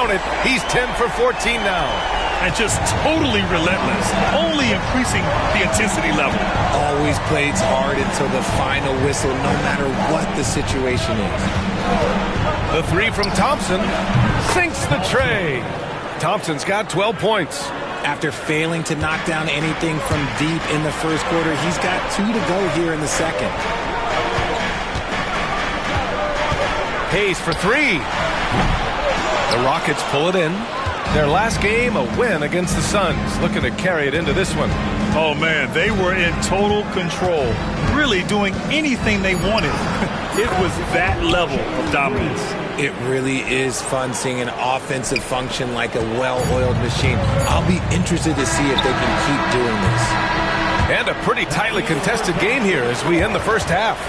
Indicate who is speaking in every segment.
Speaker 1: count it. He's 10 for 14 now.
Speaker 2: And just totally relentless, only increasing the intensity level.
Speaker 3: Always plays hard until the final whistle, no matter what the situation is.
Speaker 1: The three from Thompson sinks the tray. Thompson's got 12 points.
Speaker 3: After failing to knock down anything from deep in the first quarter, he's got 2 to go here in the second.
Speaker 1: Hayes for 3. The Rockets pull it in. Their last game, a win against the Suns. Looking to carry it into this one.
Speaker 2: Oh, man, they were in total control. Really doing anything they wanted. It was that level of dominance.
Speaker 3: It really is fun seeing an offensive function like a well-oiled machine. I'll be interested to see if they can keep doing this.
Speaker 1: And a pretty tightly contested game here as we end the first half.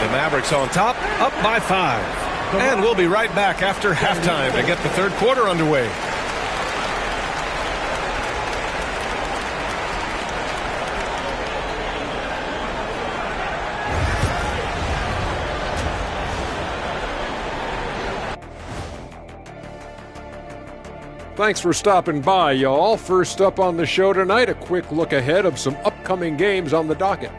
Speaker 1: The Mavericks on top, up by 5. And we'll be right back after halftime to get the third quarter underway.
Speaker 4: Thanks for stopping by, y'all. First up on the show tonight, a quick look ahead of some upcoming games on the docket.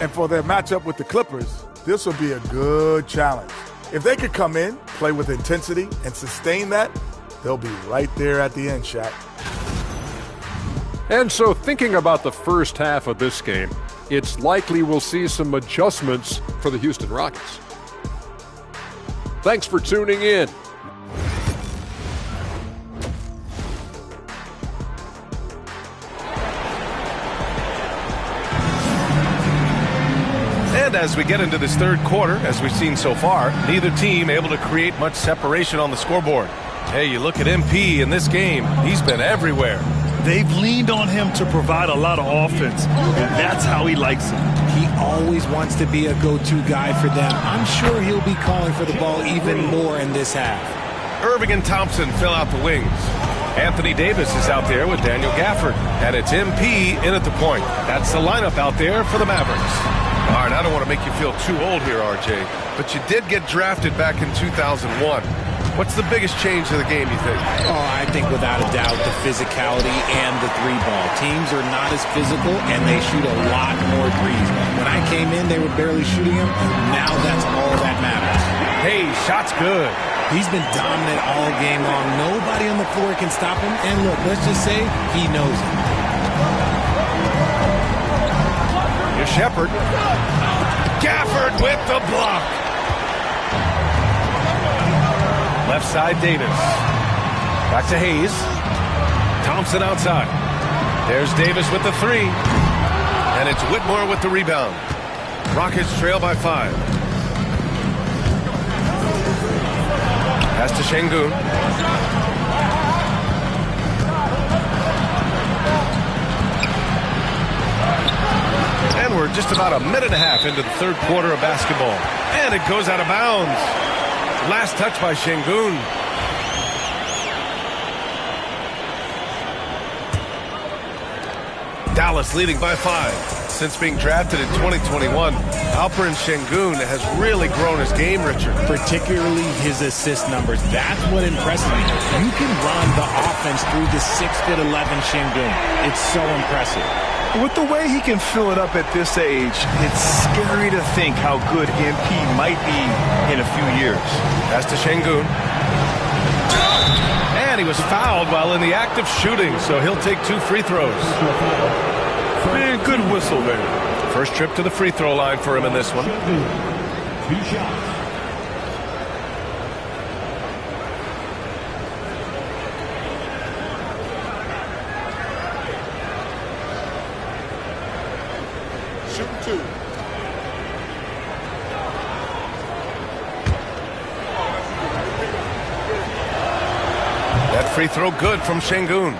Speaker 5: And for their matchup with the Clippers, this will be a good challenge. If they could come in, play with intensity, and sustain that, they'll be right there at the end, Shaq.
Speaker 4: And so thinking about the first half of this game, it's likely we'll see some adjustments for the Houston Rockets. Thanks for tuning in.
Speaker 1: And as we get into this third quarter, as we've seen so far, neither team able to create much separation on the scoreboard. Hey, you look at MP in this game, he's been everywhere.
Speaker 2: They've leaned on him to provide a lot of offense, and that's how he likes it.
Speaker 3: He always wants to be a go-to guy for them. I'm sure he'll be calling for the ball even more in this half.
Speaker 1: Irving and Thompson fill out the wings. Anthony Davis is out there with Daniel Gafford. And it's MP in at the point. That's the lineup out there for the Mavericks. All right, I don't want to make you feel too old here, RJ, but you did get drafted back in 2001. What's the biggest change to the game, you think?
Speaker 3: Oh, I think without a doubt the physicality and the three-ball. Teams are not as physical, and they shoot a lot more threes. When I came in, they were barely shooting them. Now that's all that matters.
Speaker 1: Hey, shot's good.
Speaker 3: He's been dominant all game long. Nobody on the floor can stop him. And look, let's just say he knows it.
Speaker 1: Here's Shepherd. Gafford with the block. Left side, Davis. Back to Hayes. Thompson outside. There's Davis with the 3. And it's Whitmore with the rebound. Rockets trail by 5. Pass to Şengün. And we're just about a minute and a half into the third quarter of basketball. And it goes out of bounds. Last touch by Şengün. Dallas leading by 5. Since being drafted in 2021, Alperen Şengün has really grown his game, Richard.
Speaker 3: Particularly his assist numbers. That's what impresses me. You can run the offense through the 6'11" Şengün. It's so impressive.
Speaker 6: With the way he can fill it up at this age, it's scary to think how good MP might be in a few years.
Speaker 1: Pass to Şengün. And he was fouled while in the act of shooting, so he'll take 2 free throws.
Speaker 2: Man, good whistle there.
Speaker 1: First trip to the free throw line for him in this one.
Speaker 7: 2 shots.
Speaker 5: Shoot 2.
Speaker 1: That free throw good from Şengün.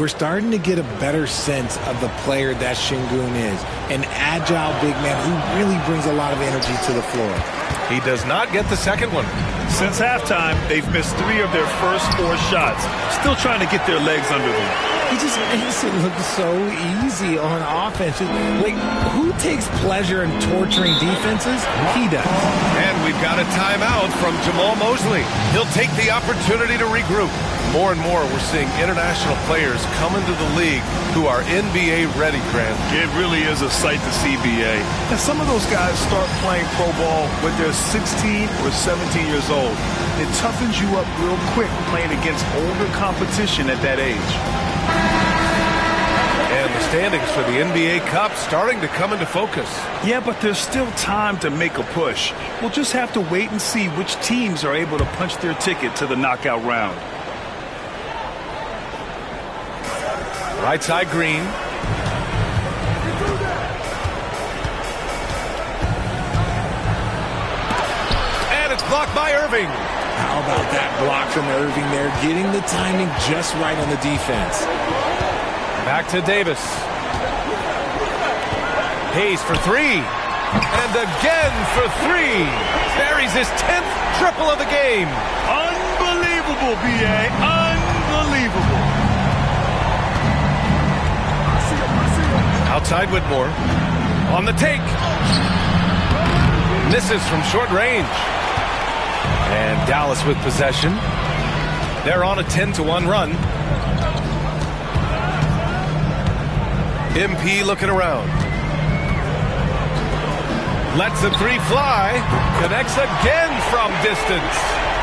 Speaker 3: We're starting to get a better sense of the player that Şengün is. An agile big man who really brings a lot of energy to the floor.
Speaker 1: He does not get the second one.
Speaker 2: Since halftime, they've missed 3 of their first 4 shots. Still trying to get their legs under them.
Speaker 3: He just makes it look so easy on offense. Like, who takes pleasure in torturing defenses? He does.
Speaker 1: And we've got a timeout from Jamahl Mosley. He'll take the opportunity to regroup. More and more, we're seeing international players come into the league who are NBA ready, Grant.
Speaker 6: It really is a sight to see, BA. And some of those guys start playing pro ball when they're 16 or 17 years old. It toughens you up real quick playing against older competition at that age.
Speaker 1: And the standings for the NBA Cup starting to come into focus.
Speaker 6: Yeah, but there's still time to make a push. We'll just have to wait and see which teams are able to punch their ticket to the knockout round.
Speaker 1: Right side, Green. And it's blocked by Irving.
Speaker 3: How about that block from Irving there, getting the timing just right on the defense.
Speaker 1: Back to Davis. Hayes for three. And again for three. Buries his 10th triple of the game.
Speaker 6: Unbelievable, BA. Unbelievable.
Speaker 1: Outside Whitmore. On the take. Misses from short range. And Dallas with possession. They're on a 10-1 run. MP looking around. Lets the three fly. Connects again from distance.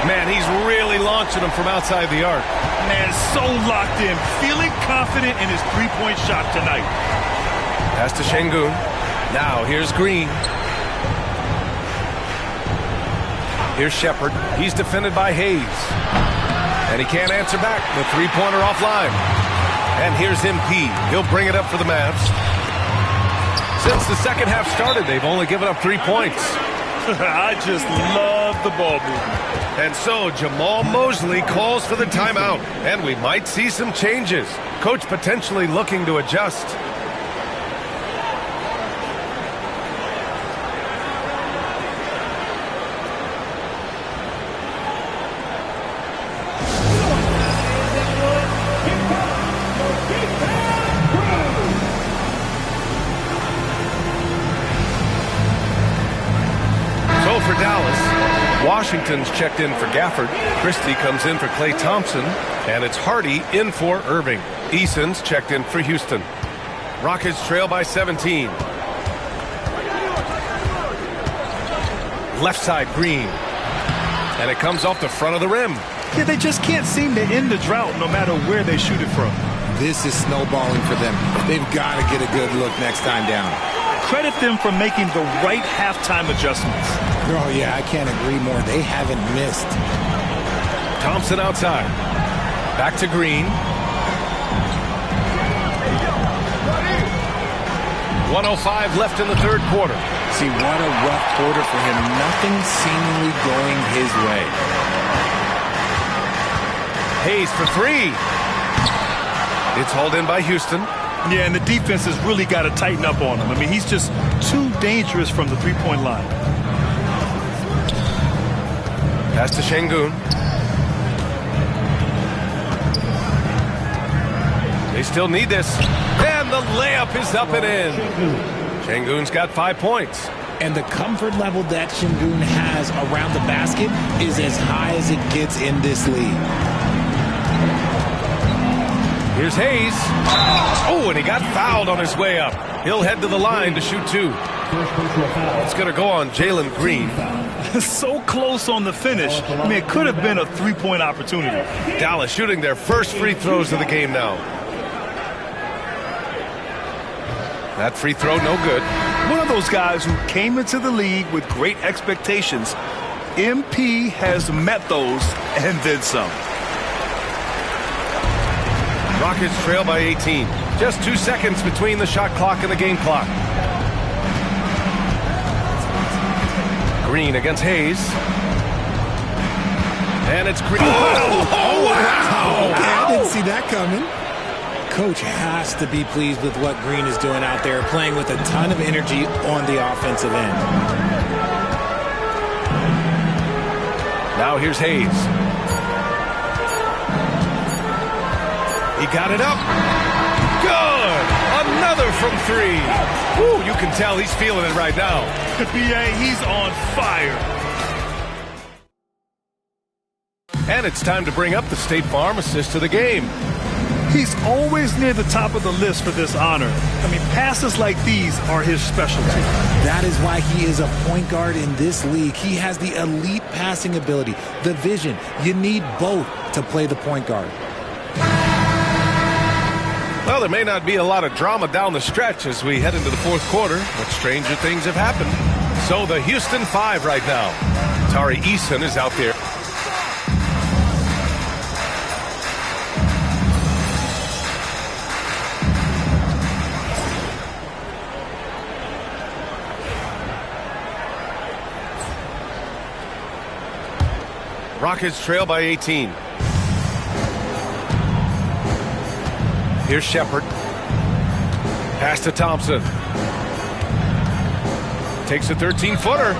Speaker 1: Man, he's really launching them from outside the arc.
Speaker 6: Man, so locked in. Feeling confident in his three-point shot tonight.
Speaker 1: Pass to Şengün. Now here's Green. Here's Shepard. He's defended by Hayes. And he can't answer back. The three-pointer offline. And here's MP. He'll bring it up for the Mavs. Since the second half started, they've only given up 3 points.
Speaker 6: I just love the ball movement.
Speaker 1: And so Jamahl Mosley calls for the timeout. And we might see some changes. Coach potentially looking to adjust. For Dallas, Washington's checked in for Gafford. Christie comes in for Klay Thompson. And it's Hardy in for Irving. Eason's checked in for Houston. Rockets trail by 17. Left side, Green. And it comes off the front of the rim.
Speaker 6: Yeah, they just can't seem to end the drought no matter where they shoot it from.
Speaker 3: This is snowballing for them. They've got to get a good look next time down.
Speaker 6: Credit them for making the right halftime adjustments.
Speaker 3: Oh, yeah, I can't agree more. They haven't missed.
Speaker 1: Thompson outside. Back to Green. 1:05 left in the third quarter.
Speaker 3: See, what a rough quarter for him. Nothing seemingly going his way.
Speaker 1: Hayes for three. It's hauled in by Houston.
Speaker 6: Yeah, and the defense has really got to tighten up on him. I mean, he's just too dangerous from the three-point line.
Speaker 1: Pass to Şengün. They still need this. And the layup is up and in. Şengün's got 5 points.
Speaker 3: And the comfort level that Şengün has around the basket is as high as it gets in this league.
Speaker 1: Here's Hayes. Oh, and he got fouled on his way up. He'll head to the line to shoot two. It's going to go on Jalen Green.
Speaker 6: So close on the finish. I mean, it could have been a three-point opportunity.
Speaker 1: Dallas shooting their first free throws of the game now. That free throw, no good.
Speaker 6: One of those guys who came into the league with great expectations. MP has met those and then some.
Speaker 1: Rockets trail by 18. Just 2 seconds between the shot clock and the game clock. Green against Hayes. And it's Green. Oh, wow!
Speaker 3: Okay, I didn't see that coming. Coach has to be pleased with what Green is doing out there, playing with a ton of energy on the offensive end. Now
Speaker 1: here's Hayes. He got it up. Good. Another from three. Woo, you can tell he's feeling it right now.
Speaker 2: B.A., he's on fire.
Speaker 1: And it's time to bring up the State Farm assist of the game.
Speaker 2: He's always near the top of the list for this honor. I mean, passes like these are his specialty.
Speaker 3: That is why he is a point guard in this league. He has the elite passing ability, the vision. You need both to play the point guard.
Speaker 1: Well, there may not be a lot of drama down the stretch as we head into the fourth quarter, but stranger things have happened. So the Houston 5 right now. Tari Eason is out there. Rockets trail by 18. Here's Shepard. Pass to Thompson. Takes a 13-footer.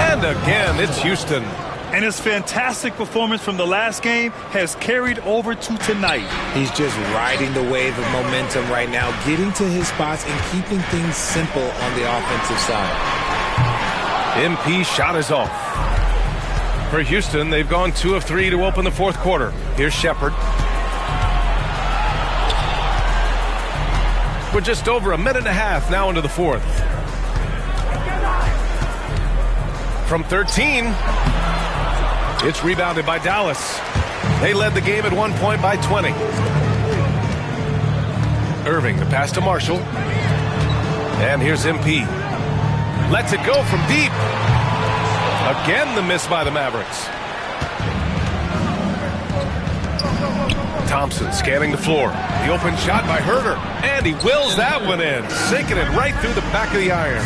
Speaker 1: And again, it's Houston.
Speaker 2: And his fantastic performance from the last game has carried over to tonight.
Speaker 3: He's just riding the wave of momentum right now, getting to his spots and keeping things simple on the offensive side.
Speaker 1: MP shot is off. For Houston, they've gone 2 of 3 to open the fourth quarter. Here's Shepard. We're just over a minute and a half now into the fourth. From 13, it's rebounded by Dallas. They led the game at one point by 20. Irving, the pass to Marshall. And here's MP. Lets it go from deep. Again, the miss by the Mavericks. Thompson scanning the floor. The open shot by Herter. And he wills that one in, sinking it right through the back of the iron.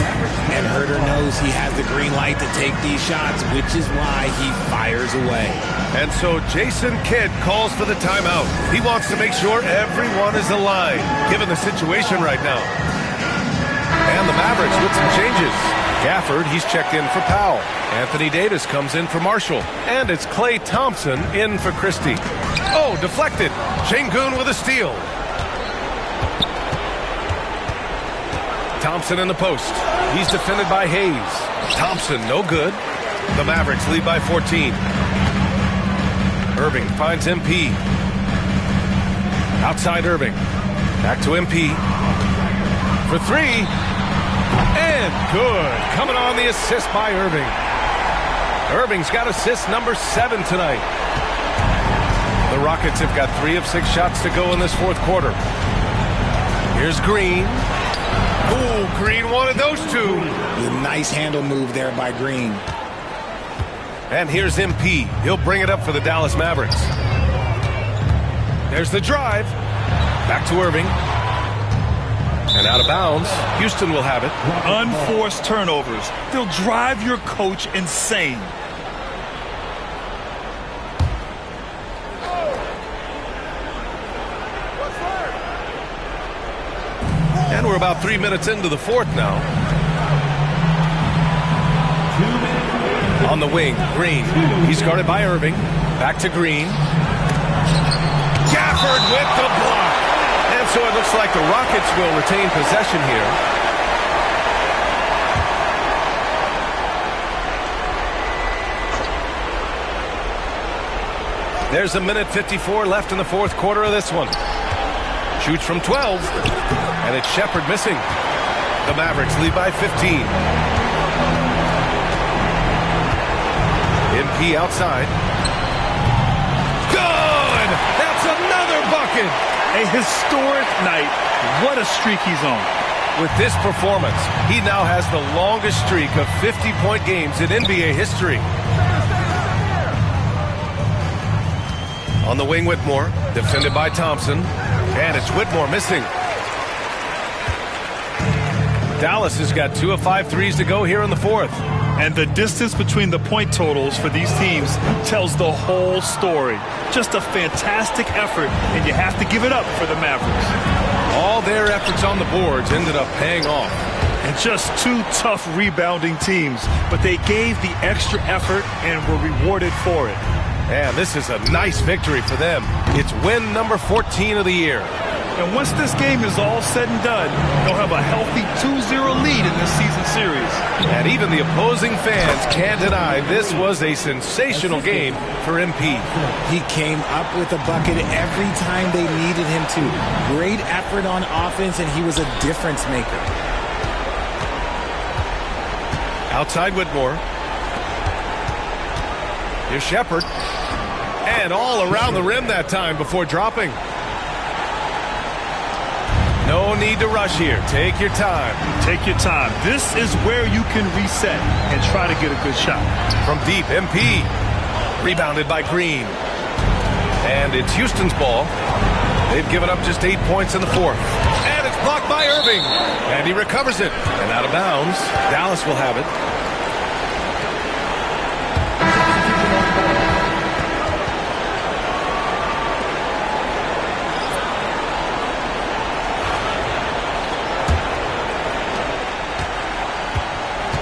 Speaker 3: And Herter knows he has the green light to take these shots, which is why he fires away.
Speaker 1: And so Jason Kidd calls for the timeout. He wants to make sure everyone is aligned, given the situation right now. And the Mavericks with some changes. Gafford, he's checked in for Powell. Anthony Davis comes in for Marshall. And it's Klay Thompson in for Christie. Oh, deflected. Sengun with a steal. Thompson in the post. He's defended by Hayes. Thompson, no good. The Mavericks lead by 14. Irving finds MP. Outside Irving. Back to MP. For three. And good. Coming on the assist by Irving. Irving's got assist number 7 tonight. The Rockets have got 3 of 6 shots to go in this fourth quarter. Here's Green. Ooh, Green wanted those 2.
Speaker 3: A nice handle move there by Green.
Speaker 1: And here's MP. He'll bring it up for the Dallas Mavericks. There's the drive. Back to Irving. And out of bounds. Houston will have it.
Speaker 2: Unforced turnovers. They'll drive your coach insane.
Speaker 1: And we're about 3 minutes into the fourth now. On the wing, Green. He's guarded by Irving. Back to Green. Gafford with the block. And so it looks like the Rockets will retain possession here. There's a minute 54 left in the fourth quarter of this one. Shoots from 12. And it's Shepard missing. The Mavericks lead by 15. MP outside. Good! That's another bucket!
Speaker 2: A historic night. What a streak he's on.
Speaker 1: With this performance, he now has the longest streak of 50-point games in NBA history. On the wing, Whitmore, defended by Thompson. And it's Whitmore missing. Dallas has got 2 of 5 threes to go here in the fourth.
Speaker 2: And the distance between the point totals for these teams tells the whole story. Just a fantastic effort, and you have to give it up for the Mavericks.
Speaker 1: All their efforts on the boards ended up paying off.
Speaker 2: And just 2 tough rebounding teams, but they gave the extra effort and were rewarded for it.
Speaker 1: And this is a nice victory for them. It's win number 14 of the year.
Speaker 6: And once this game is all said and done, they'll have a healthy 2-0 lead in this season series.
Speaker 1: And even the opposing fans can't deny this was a sensational game for MP.
Speaker 3: He came up with a bucket every time they needed him to. Great effort on offense, and he was a difference maker.
Speaker 1: Outside Whitmore. Here's Shepard. And all around the rim that time before dropping. No need to rush here. Take your time.
Speaker 2: Take your time. This is where you can reset and try to get a good shot.
Speaker 1: From deep, MP. Rebounded by Green. And it's Houston's ball. They've given up just 8 points in the fourth. And it's blocked by Irving. And he recovers it. And out of bounds. Dallas will have it.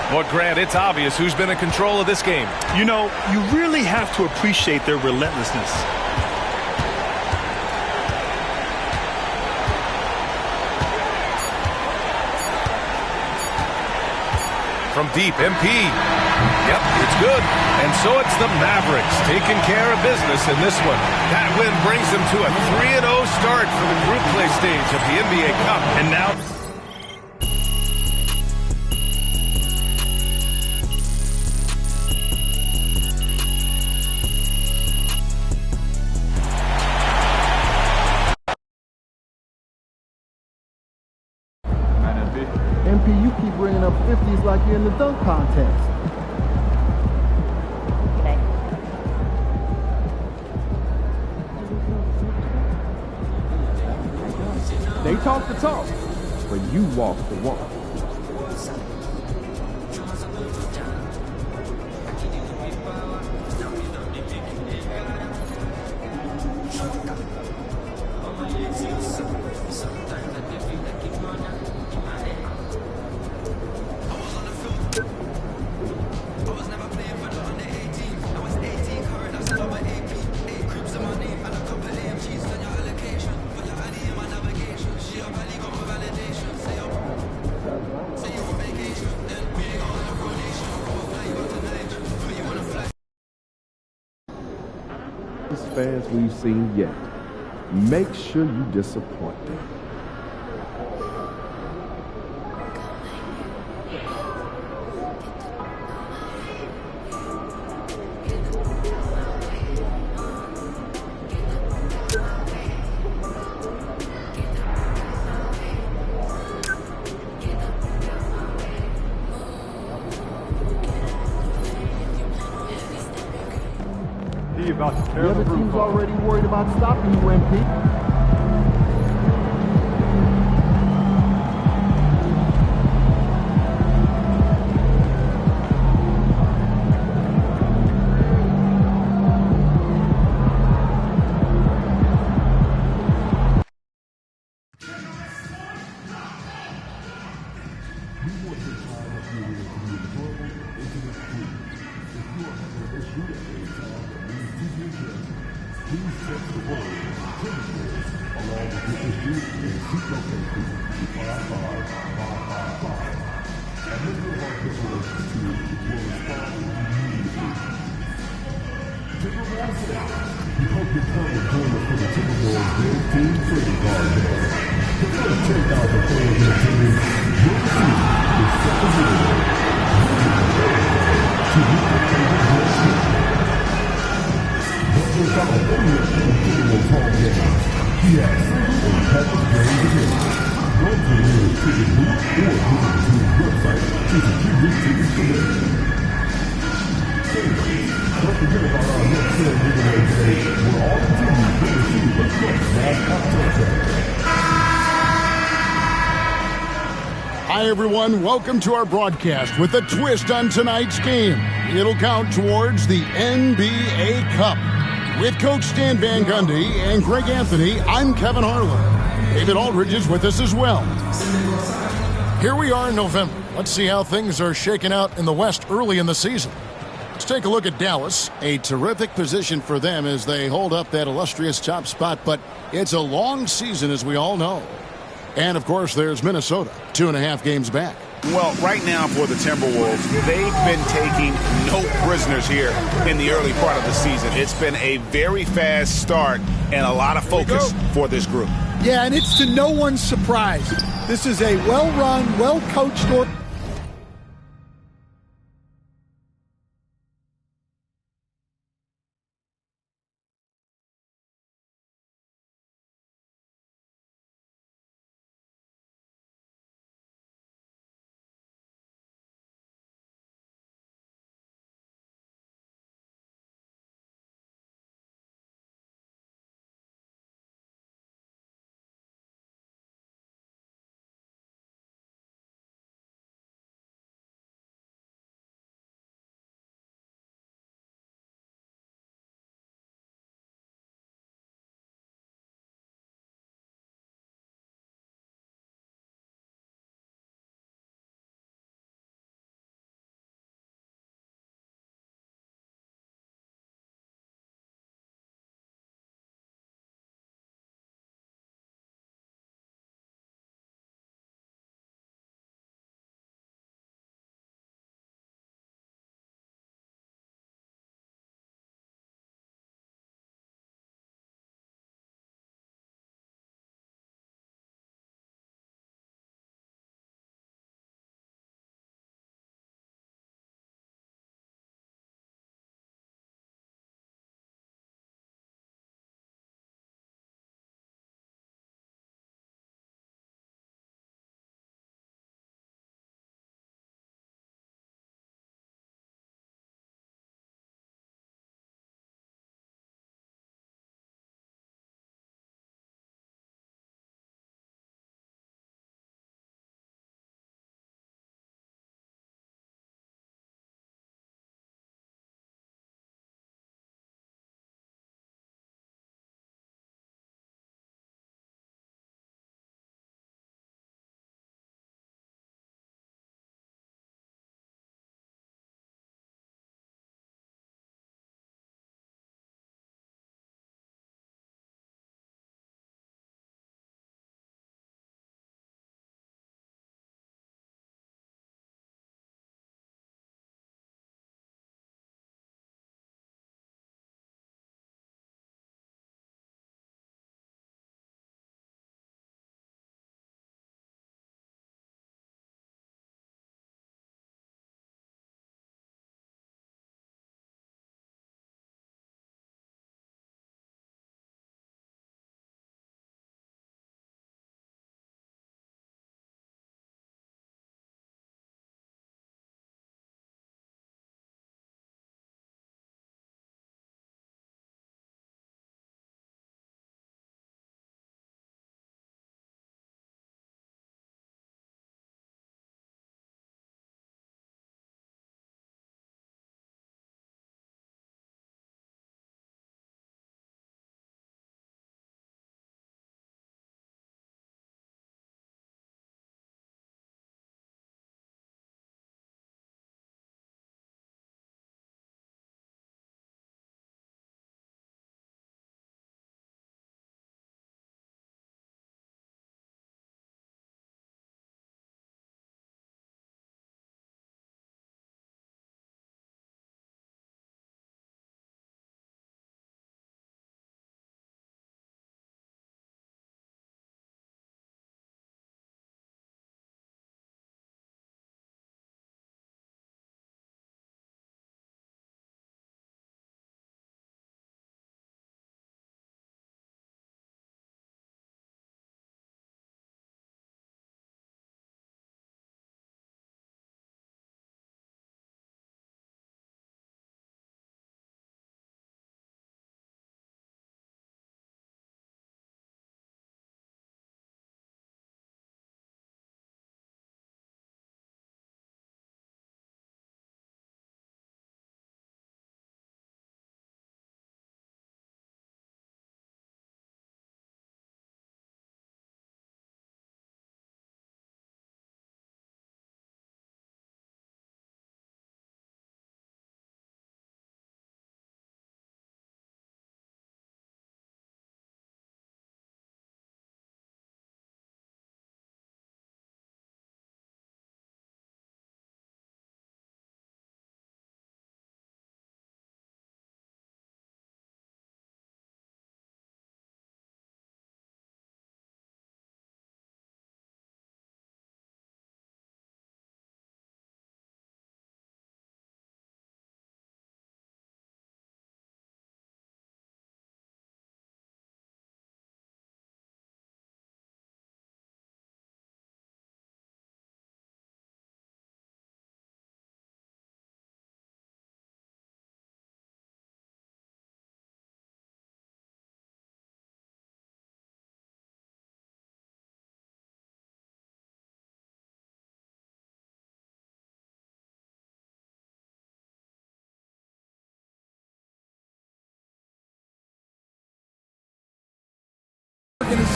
Speaker 1: Well, Grant, it's obvious who's been in control of this game.
Speaker 2: You know, you really have to appreciate their relentlessness.
Speaker 1: From deep, MP. Yep, it's good. And so it's the Mavericks taking care of business in this one. That win brings them to a 3-0 start for the group play stage of the NBA Cup.
Speaker 2: And now...
Speaker 8: MP, you keep bringing up 50s like you're in the dunk contest. They talk the talk, but you walk the walk. Fans we've seen yet. Make sure you disappoint them. The other team's already worried about stopping you, MP.
Speaker 9: Hi, everyone. Welcome to our broadcast with a twist on tonight's game. It'll count towards the NBA Cup. With Coach Stan Van Gundy and Greg Anthony, I'm Kevin Harlan. David Aldridge is with us as well. Here we are in November. Let's see how things are shaking out in the West early in the season. Let's take a look at Dallas. A terrific position for them as they hold up that illustrious top spot, but it's a long season, as we all know. And, of course, there's Minnesota, 2.5 games back.
Speaker 6: Well, right now for the Timberwolves, they've been taking no prisoners here in the early part of the season. It's been a very fast start and a lot of focus for this group.
Speaker 10: Yeah, and it's to no one's surprise. This is a well-run, well-coached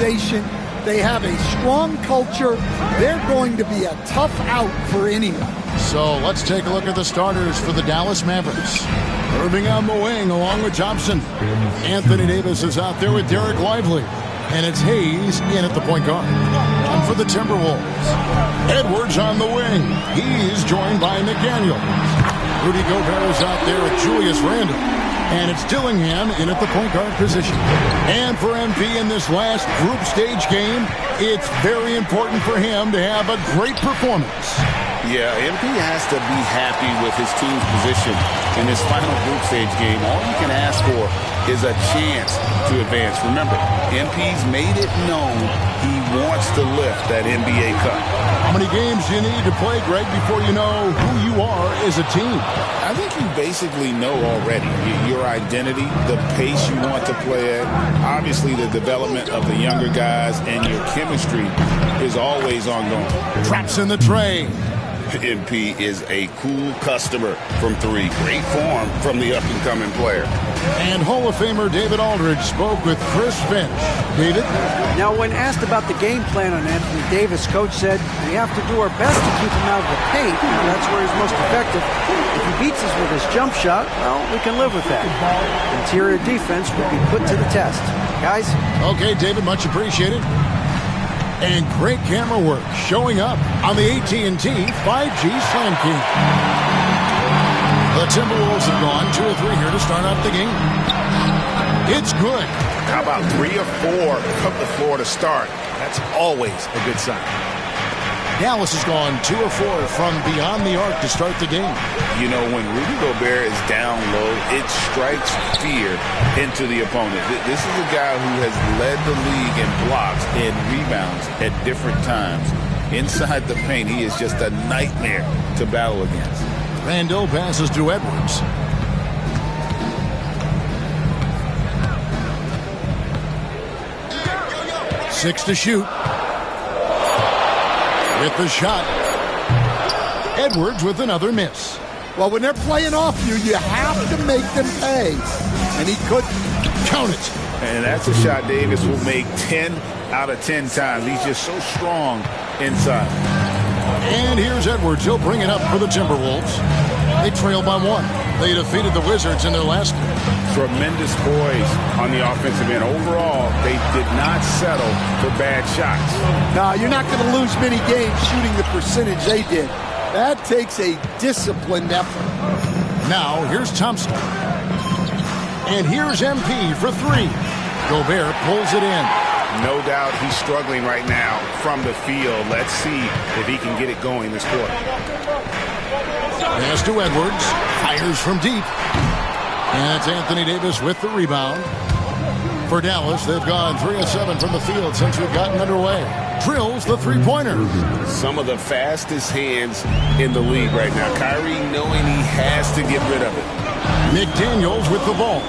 Speaker 10: organization. They have a strong culture. They're going to be a tough out for anyone.
Speaker 9: So let's take a look at the starters for the Dallas Mavericks. Irving on the wing along with Thompson. Anthony Davis is out there with Derek Lively. And it's Hayes in at the point guard. And for the Timberwolves, Edwards on the wing. He's joined by McDaniel. Rudy Gobert is out there with Julius Randle. And it's Dillingham in at the point guard position. And for MP in this last group stage game, it's very important for him to have a great performance.
Speaker 3: Yeah, MP has to be happy with his team's position in this final group stage game. All you can ask for is a chance to advance. Remember, MP's made it known he wants to lift that NBA Cup.
Speaker 9: How many games do you need to play, Greg, before you know who you are as a team?
Speaker 3: I think you basically know already your identity, the pace you want to play at, obviously the development of the younger guys, and your chemistry is always ongoing.
Speaker 9: Traps in the tray.
Speaker 3: MP is a cool customer from three. Great form from the up-and-coming player.
Speaker 9: And Hall of Famer David Aldridge spoke with Chris Finch. David?
Speaker 11: Now, when asked about the game plan on Anthony Davis, Coach said, we have to do our best to keep him out of the paint. That's where he's most effective. If he beats us with his jump shot, well, we can live with that. Interior defense will be put to the test. Guys?
Speaker 9: Okay, David, much appreciated. And great camera work showing up on the AT&T 5G Slam King. The Timberwolves have gone 2 or 3 here to start out the game. It's good.
Speaker 3: How about 3 or 4 from the floor to start? That's always a good sign.
Speaker 9: Dallas has gone 2 or 4 from beyond the arc to start the game.
Speaker 3: You know, when Rudy Gobert is down low, it strikes fear into the opponent. This is a guy who has led the league in blocks and rebounds at different times. Inside the paint, he is just a nightmare to battle against.
Speaker 9: Randle passes to Edwards. Six to shoot. With the shot. Edwards with another miss.
Speaker 10: Well, when they're playing off you, you have to make them pay. And he couldn't.
Speaker 9: Count it.
Speaker 3: And that's a shot Davis will make 10 out of 10 times. He's just so strong inside.
Speaker 9: And here's Edwards. He'll bring it up for the Timberwolves. They trail by 1. They defeated the Wizards in their last game.
Speaker 3: Tremendous poise on the offensive end. Overall, they did not settle for bad shots.
Speaker 10: No, you're not going to lose many games shooting the percentage they did. That takes a disciplined effort.
Speaker 9: Now, here's Thompson. And here's MP for 3. Gobert pulls it in.
Speaker 3: No doubt he's struggling right now from the field. Let's see if he can get it going this quarter.
Speaker 9: Pass to Edwards. Fires from deep. And it's Anthony Davis with the rebound. For Dallas, they've gone 3 of 7 from the field since we've gotten underway. Drills the three-pointer. Some of the fastest hands in the league right now. Kyrie knowing he has to get rid of it. McDaniels with the ball.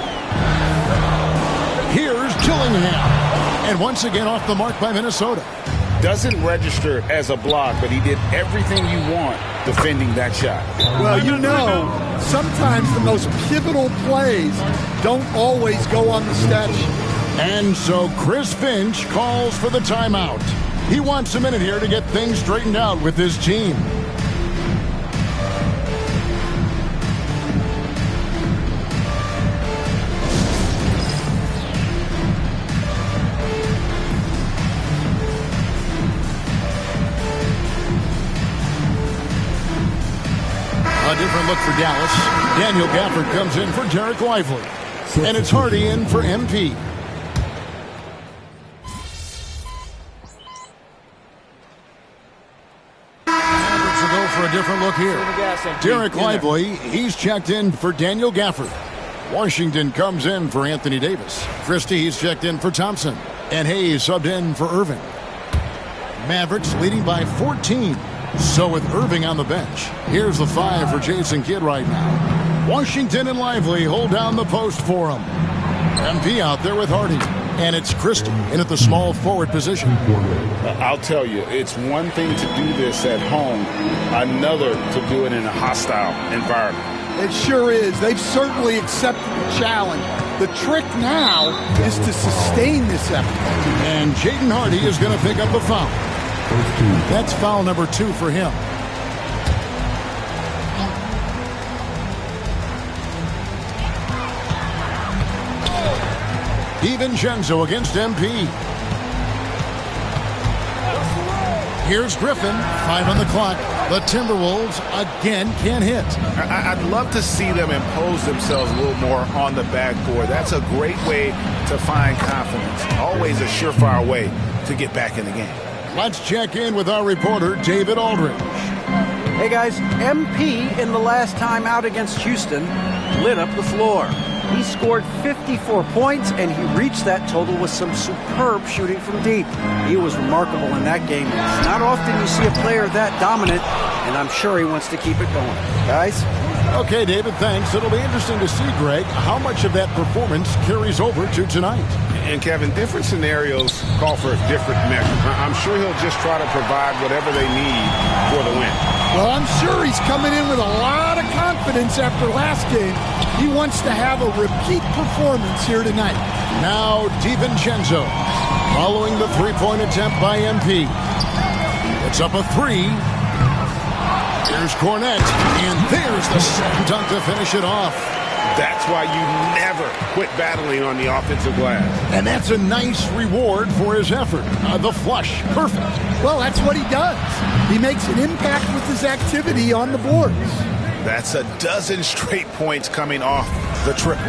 Speaker 9: Here's Dillingham. And once again off the mark by Minnesota. Doesn't register as a block, but he did everything you want defending that shot.
Speaker 10: Well, you know, sometimes the most pivotal plays don't always go on the stat sheet.
Speaker 9: And so Chris Finch calls for the timeout. He wants a minute here to get things straightened out with his team. A different look for Dallas. Daniel Gafford comes in for Derek Lively. And it's Hardy in for MP. Mavericks will go for a different look here. Derek Lively, he's checked in for Daniel Gafford. Washington comes in for Anthony Davis. Christie, he's checked in for Thompson. And Hayes subbed in for Irving. Mavericks leading by 14. So with Irving on the bench, here's the 5 for Jason Kidd right now. Washington and Lively hold down the post for him. MP out there with Hardy. And it's Christie in at the small forward position.
Speaker 3: I'll tell you, it's one thing to do this at home, another to do it in a hostile environment.
Speaker 10: It sure is. They've certainly accepted the challenge. The trick now is to sustain this effort.
Speaker 9: And Jaden Hardy is going to pick up a foul. That's foul number 2 for him. DiVincenzo against MP. Here's Griffin, 5 on the clock. The Timberwolves again can't hit.
Speaker 6: I'd love to see them impose themselves a little more on the backboard. That's a great way to find confidence. Always a surefire way to get back in the game.
Speaker 9: Let's check in with our reporter, David Aldridge.
Speaker 11: Hey guys, MP in the last time out against Houston lit up the floor. He scored 54 points, and he reached that total with some superb shooting from deep. He was remarkable in that game. It's not often you see a player that dominant, and I'm sure he wants to keep it going. Guys?
Speaker 9: Okay, David, thanks. It'll be interesting to see, Greg, how much of that performance carries over to tonight.
Speaker 6: And, Kevin, different scenarios call for a different measure. I'm sure he'll just try to provide whatever they need for the win.
Speaker 10: Well, I'm sure he's coming in with a lot of confidence after last game. He wants to have a repeat performance here tonight.
Speaker 9: Now DiVincenzo following the three-point attempt by MP. It's up a 3. Here's Cornette, and there's the slam dunk to finish it off.
Speaker 6: That's why you never quit battling on the offensive glass.
Speaker 9: And that's a nice reward for his effort. The flush, perfect.
Speaker 10: Well, that's what he does. He makes an impact with his activity on the boards.
Speaker 6: That's a dozen straight points coming off the triple.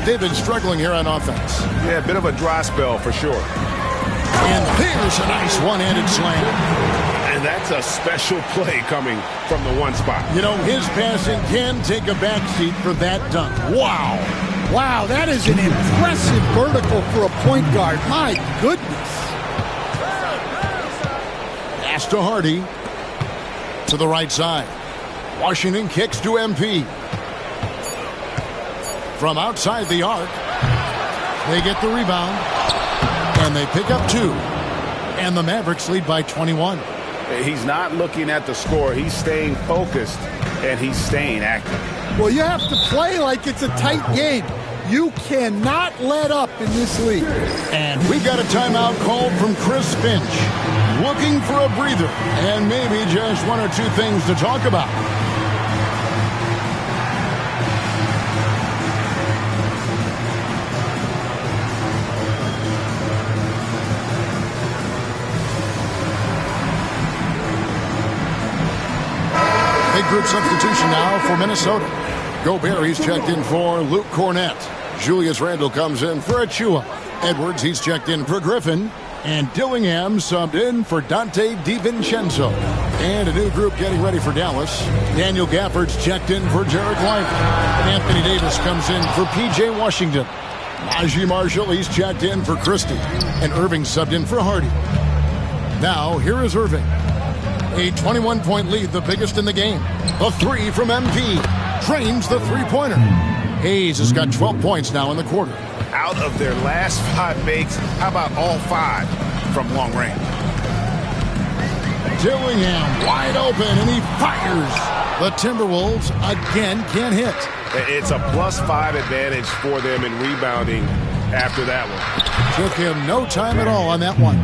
Speaker 9: They've been struggling here on offense.
Speaker 6: Yeah, a bit of a dry spell for sure.
Speaker 9: And there's a nice one-handed slam.
Speaker 6: And that's a special play coming from the one spot.
Speaker 9: You know, his passing can take a backseat for that dunk. Wow.
Speaker 10: Wow, that is an impressive vertical for a point guard. My goodness.
Speaker 9: Pass to Hardy. To the right side. Washington kicks to MP. From outside the arc. They get the rebound. And they pick up 2. And the Mavericks lead by 21.
Speaker 6: He's not looking at the score. He's staying focused, and he's staying active.
Speaker 10: Well, you have to play like it's a tight game. You cannot let up in this league.
Speaker 9: And we got a timeout called from Chris Finch. Looking for a breather, and maybe just 1 or 2 things to talk about. Group substitution now for Minnesota. Gobert, he's checked in for Luke Cornette. Julius Randle comes in for Achua. Edwards, he's checked in for Griffin. And Dillingham subbed in for Dante DiVincenzo. And a new group getting ready for Dallas. Daniel Gafford's checked in for Jarek Lyman. Anthony Davis comes in for P.J. Washington. Najee Marshall, he's checked in for Christie. And Irving subbed in for Hardy. Now, here is Irving. A 21-point lead, the biggest in the game. The 3 from MP. Drains the three-pointer. Hayes has got 12 points now in the quarter.
Speaker 6: Out of their last 5 makes, how about all 5 from long range?
Speaker 9: Dillingham wide open, and he fires. The Timberwolves again can't hit.
Speaker 6: It's a +5 advantage for them in rebounding after that one.
Speaker 9: Took him no time at all on that one.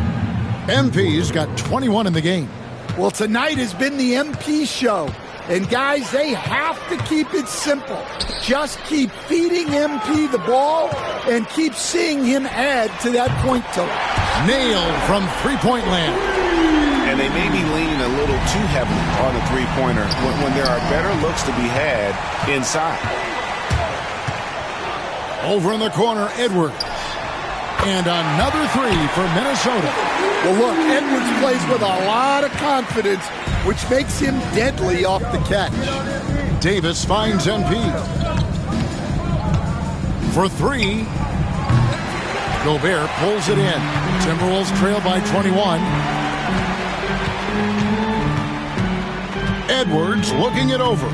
Speaker 9: MP's got 21 in the game.
Speaker 10: Well, tonight has been the MP show. And, guys, they have to keep it simple. Just keep feeding MP the ball and keep seeing him add to that point total.
Speaker 9: Nailed from three-point land.
Speaker 6: And they may be leaning a little too heavily on the three-pointer when there are better looks to be had inside.
Speaker 9: Over in the corner, Edwards. And another 3 for Minnesota.
Speaker 10: Well, look, Edwards plays with a lot of confidence, which makes him deadly off the catch.
Speaker 9: Davis finds MP. For 3. Gobert pulls it in. Timberwolves trail by 21. Edwards looking it over.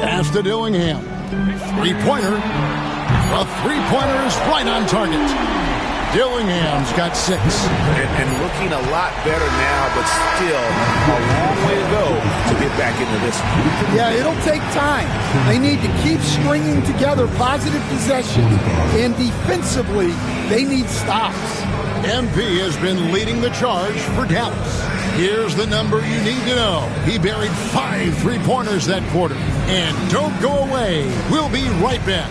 Speaker 9: Pass to Dillingham. Three-pointer. The three-pointer is right on target. Dillingham's got 6.
Speaker 6: And looking a lot better now, but still a long way to go to get back into this one.
Speaker 10: Yeah, it'll take time. They need to keep stringing together positive possession, and defensively, they need stops.
Speaker 9: MP has been leading the charge for Dallas. Here's the number you need to know. He buried 5 three-pointers that quarter. And don't go away. We'll be right back.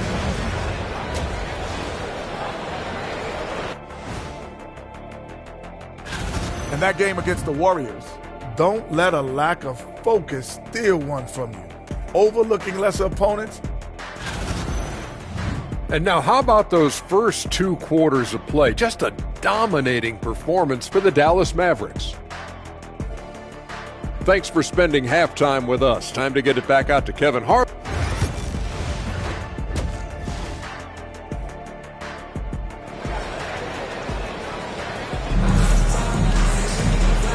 Speaker 5: In that game against the Warriors, don't let a lack of focus steal one from you. Overlooking lesser opponents.
Speaker 4: And now, how about those first 2 quarters of play? Just a dominating performance for the Dallas Mavericks. Thanks for spending halftime with us. Time to get it back out to Kevin Hart.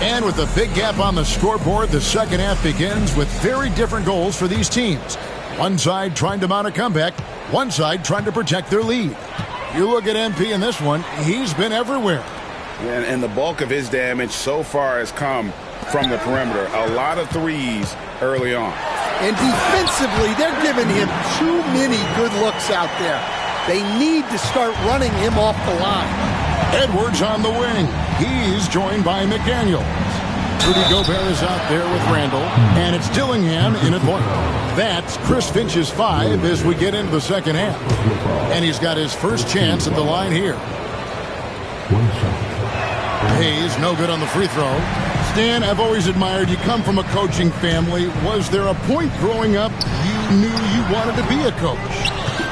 Speaker 9: And with a big gap on the scoreboard, the second half begins with very different goals for these teams. One side trying to mount a comeback, one side trying to protect their lead. You look at MP in this one, he's been everywhere.
Speaker 6: And the bulk of his damage so far has come from the perimeter. A lot of threes early on.
Speaker 10: And defensively, they're giving him too many good looks out there. They need to start running him off the line.
Speaker 9: Edwards on the wing. He's joined by McDaniels. Rudy Gobert is out there with Randall, and it's Dillingham in at point. That's Chris Finch's 5 as we get into the second half. And he's got his first chance at the line here. Hayes, no good on the free throw. Stan, I've always admired you come from a coaching family. Was there a point growing up you knew you wanted to be a coach?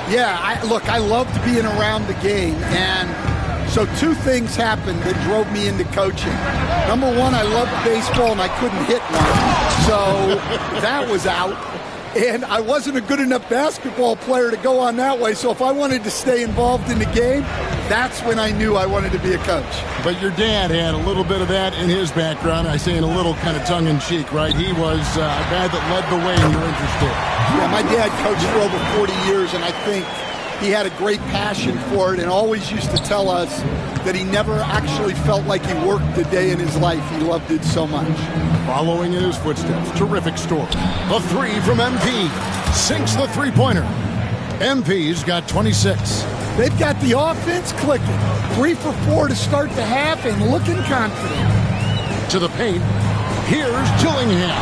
Speaker 10: Yeah, I loved being around the game, and so 2 things happened that drove me into coaching. Number 1, I loved baseball and I couldn't hit one, so that was out. And I wasn't a good enough basketball player to go on that way, so if I wanted to stay involved in the game, that's when I knew I wanted to be a coach.
Speaker 9: But your dad had a little bit of that in his background. I say in a little kind of tongue-in-cheek, right? He was a guy that led the way and you're interested.
Speaker 10: Yeah, my dad coached for over 40 years, and I think he had a great passion for it and always used to tell us that he never actually felt like he worked a day in his life. He loved it so much.
Speaker 9: Following in his footsteps, terrific story. The 3 from MP. Sinks the three-pointer. MP's got 26.
Speaker 10: They've got the offense clicking. 3 for 4 to start the half and looking confident.
Speaker 9: To the paint. Here's Dillingham.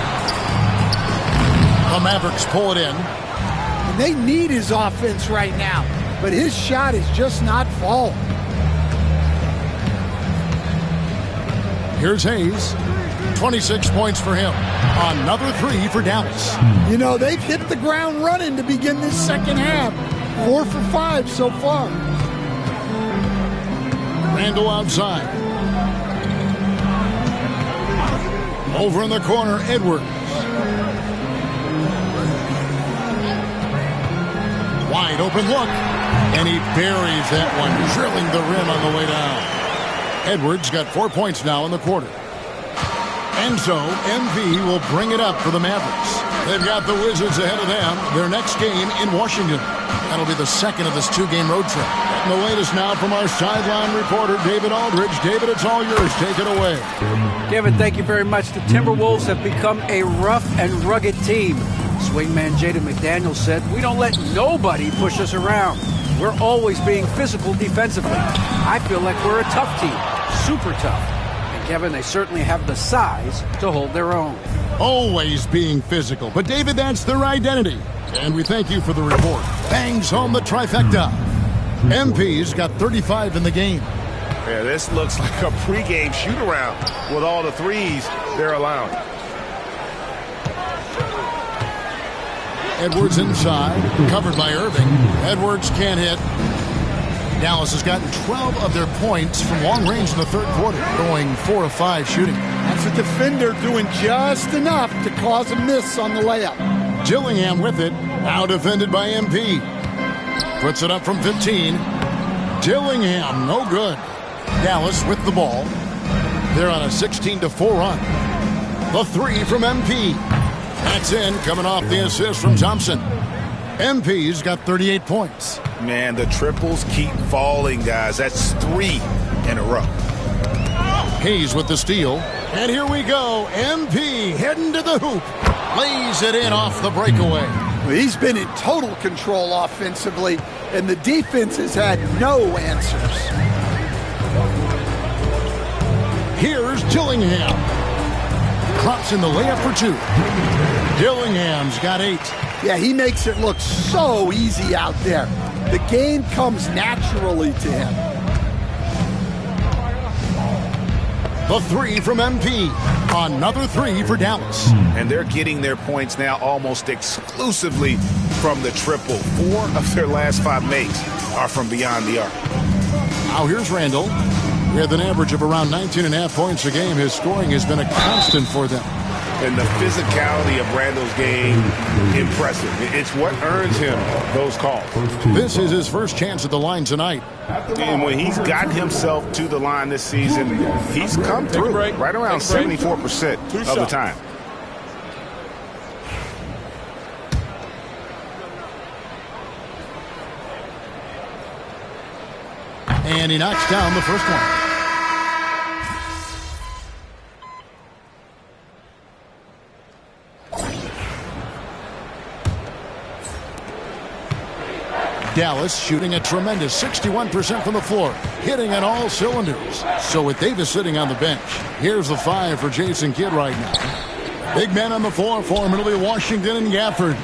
Speaker 9: The Mavericks pull it in.
Speaker 10: And they need his offense right now, but his shot is just not falling.
Speaker 9: Here's Hayes. 26 points for him. Another 3 for Dallas.
Speaker 10: You know, they've hit the ground running to begin this second half. 4 for 5 so far.
Speaker 9: Randall outside. Over in the corner, Edwards. Wide open look. And he buries that one, drilling the rim on the way down. Edwards got 4 points now in the quarter. And so, MV will bring it up for the Mavericks. They've got the Wizards ahead of them. Their next game in Washington. That'll be the second of this 2-game road trip. And the latest now from our sideline reporter, David Aldridge. David, it's all yours. Take it away.
Speaker 11: Kevin, thank you very much. The Timberwolves have become a rough and rugged team. Swingman Jaden McDaniels said, "We don't let nobody push us around. We're always being physical defensively. I feel like we're a tough team, super tough. And Kevin, they certainly have the size to hold their own."
Speaker 9: Always being physical. But David, that's their identity. And we thank you for the report. Bangs home the trifecta. MP's got 35 in the game.
Speaker 6: Yeah, this looks like a pregame shoot-around with all the threes they're allowing.
Speaker 9: Edwards inside, covered by Irving. Edwards can't hit. Dallas has gotten 12 of their points from long range in the third quarter, going 4 of 5 shooting.
Speaker 10: That's a defender doing just enough to cause a miss on the layup.
Speaker 9: Dillingham with it, now defended by MP. Puts it up from 15. Dillingham, no good. Dallas with the ball. They're on a 16-4 run. The 3 from MP. That's in, coming off the assist from Thompson. MP's got 38 points.
Speaker 6: Man, the triples keep falling, guys. That's 3
Speaker 3: in a row.
Speaker 9: Hayes with the steal. And here we go. MP heading to the hoop. Lays it in off the breakaway.
Speaker 10: He's been in total control offensively, and the defense has had no answers.
Speaker 9: Here's Dillingham. Drops in the layup for 2. Dillingham's got 8.
Speaker 10: Yeah, he makes it look so easy out there. The game comes naturally to him.
Speaker 9: The 3 from MP. Another 3 for Dallas.
Speaker 3: And they're getting their points now almost exclusively from the triple. 4 of their last 5 makes are from beyond the arc.
Speaker 9: Now here's Randall. With an average of around 19.5 points a game, his scoring has been a constant for them.
Speaker 3: And the physicality of Randall's game, impressive. It's what earns him those calls.
Speaker 9: This is his first chance at the line tonight.
Speaker 3: And when he's gotten himself to the line this season, he's come through right around 74% of the time.
Speaker 9: And he knocks down the first one. Dallas shooting a tremendous 61% from the floor, hitting on all cylinders. So with Davis sitting on the bench, here's the 5 for Jason Kidd right now. Big men on the floor for him. It'll be Washington and Gafford.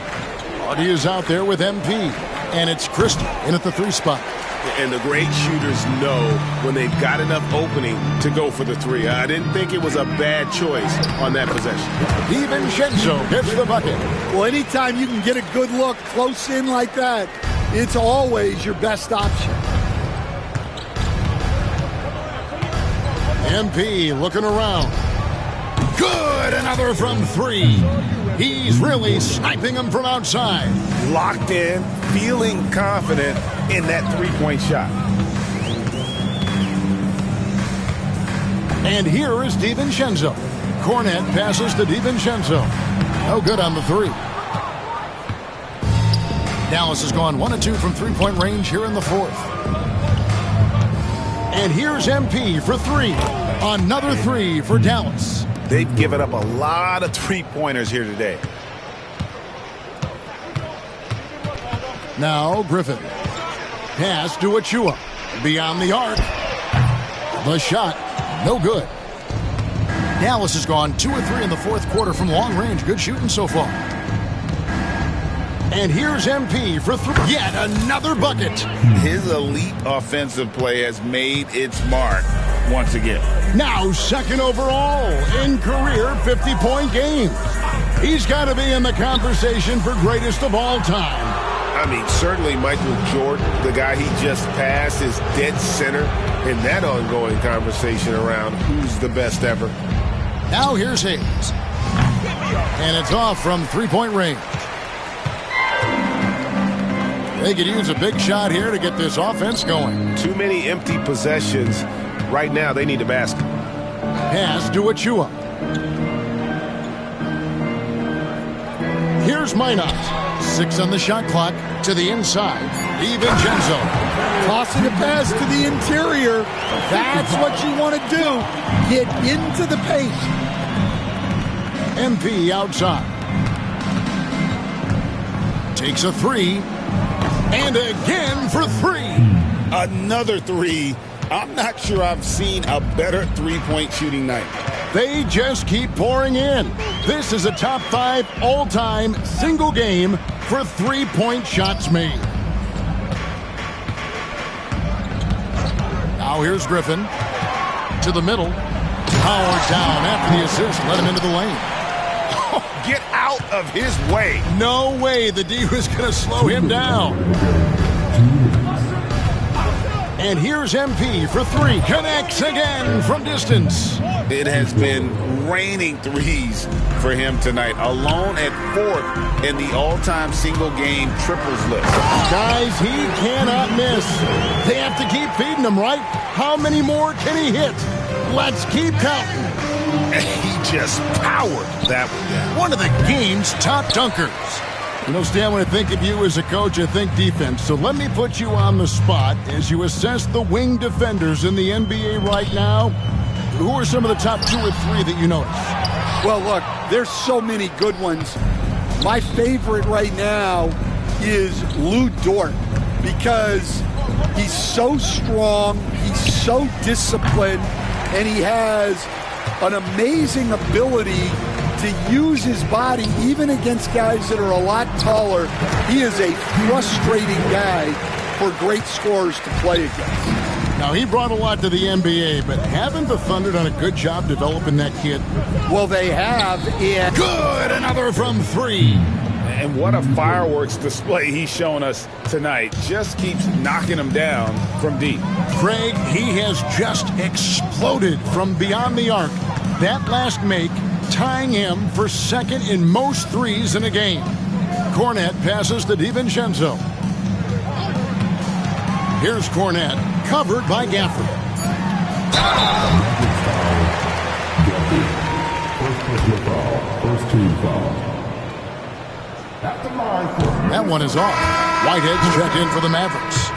Speaker 9: Audie is out there with MP. And it's Christie in at the 3 spot.
Speaker 3: And the great shooters know when they've got enough opening to go for the 3. I didn't think it was a bad choice on that possession.
Speaker 9: DiVincenzo hits the bucket.
Speaker 10: Well, anytime you can get a good look close in like that, it's always your best option.
Speaker 9: MP looking around. Good, another from 3. He's really sniping them from outside.
Speaker 3: Locked in, feeling confident in that 3-point shot.
Speaker 9: And here is DiVincenzo. Cornette passes to DiVincenzo. No good on the 3. Dallas has gone 1 of 2 from 3-point range here in the 4th. And here's MP for 3. Another 3 for Dallas.
Speaker 3: They've given up a lot of 3-pointers here today.
Speaker 9: Now Griffin. Pass to Achua. Beyond the arc. The shot, no good. Dallas has gone 2 of 3 in the 4th quarter from long range. Good shooting so far. And here's MP for 3. Yet another bucket.
Speaker 3: His elite offensive play has made its mark once again.
Speaker 9: Now 2nd overall in career 50-point game. He's got to be in the conversation for greatest of all time.
Speaker 3: I mean, certainly Michael Jordan, the guy he just passed, is dead center in that ongoing conversation around who's the best ever.
Speaker 9: Now here's Hayes. And it's off from 3-point range. They could use a big shot here to get this offense going.
Speaker 3: Too many empty possessions. Right now, they need a basket.
Speaker 9: Pass to Achua. Here's Minot. 6 on the shot clock to the inside. DiVincenzo.
Speaker 10: Tossing a pass to the interior. That's what you want to do. Get into the paint.
Speaker 9: MP outside. Takes a 3. And again for 3.
Speaker 3: Another 3. I'm not sure I've seen a better 3-point shooting night.
Speaker 9: They just keep pouring in. This is a top 5 all-time single game for 3-point shots made. Now here's Griffin. To the middle. Howard down after the assist. Let him into the lane.
Speaker 3: Oh, get out of his way.
Speaker 9: No way the D was going to slow him down. And here's MP for 3. Connects again from distance.
Speaker 3: It has been raining threes for him tonight. Alone at 4th in the all-time single-game triples list.
Speaker 9: Guys, he cannot miss. They have to keep feeding him, right? How many more can he hit? Let's keep counting.
Speaker 3: And he just powered that one down.
Speaker 9: One of the game's top dunkers. You know, Stan, when I think of you as a coach, I think defense. So let me put you on the spot as you assess the wing defenders in the NBA right now. Who are some of the top 2 or 3 that you notice?
Speaker 10: Well, look, there's so many good ones. My favorite right now is Lou Dort because he's so strong, he's so disciplined, and he has an amazing ability to use his body even against guys that are a lot taller. He is a frustrating guy for great scorers to play against.
Speaker 9: Now, he brought a lot to the NBA, but haven't the Thunder done a good job developing that kid?
Speaker 10: Well, they have. And
Speaker 9: good, another from 3.
Speaker 12: And what a fireworks display he's shown us tonight. Just keeps knocking them down from deep.
Speaker 9: Craig, he has just exploded from beyond the arc. That last make, tying him for second in most threes in a game. Cornette passes to DiVincenzo. Here's Cornette, covered by Gafford.
Speaker 8: First team foul.
Speaker 9: That one is off. Whitehead's checked in for the Mavericks.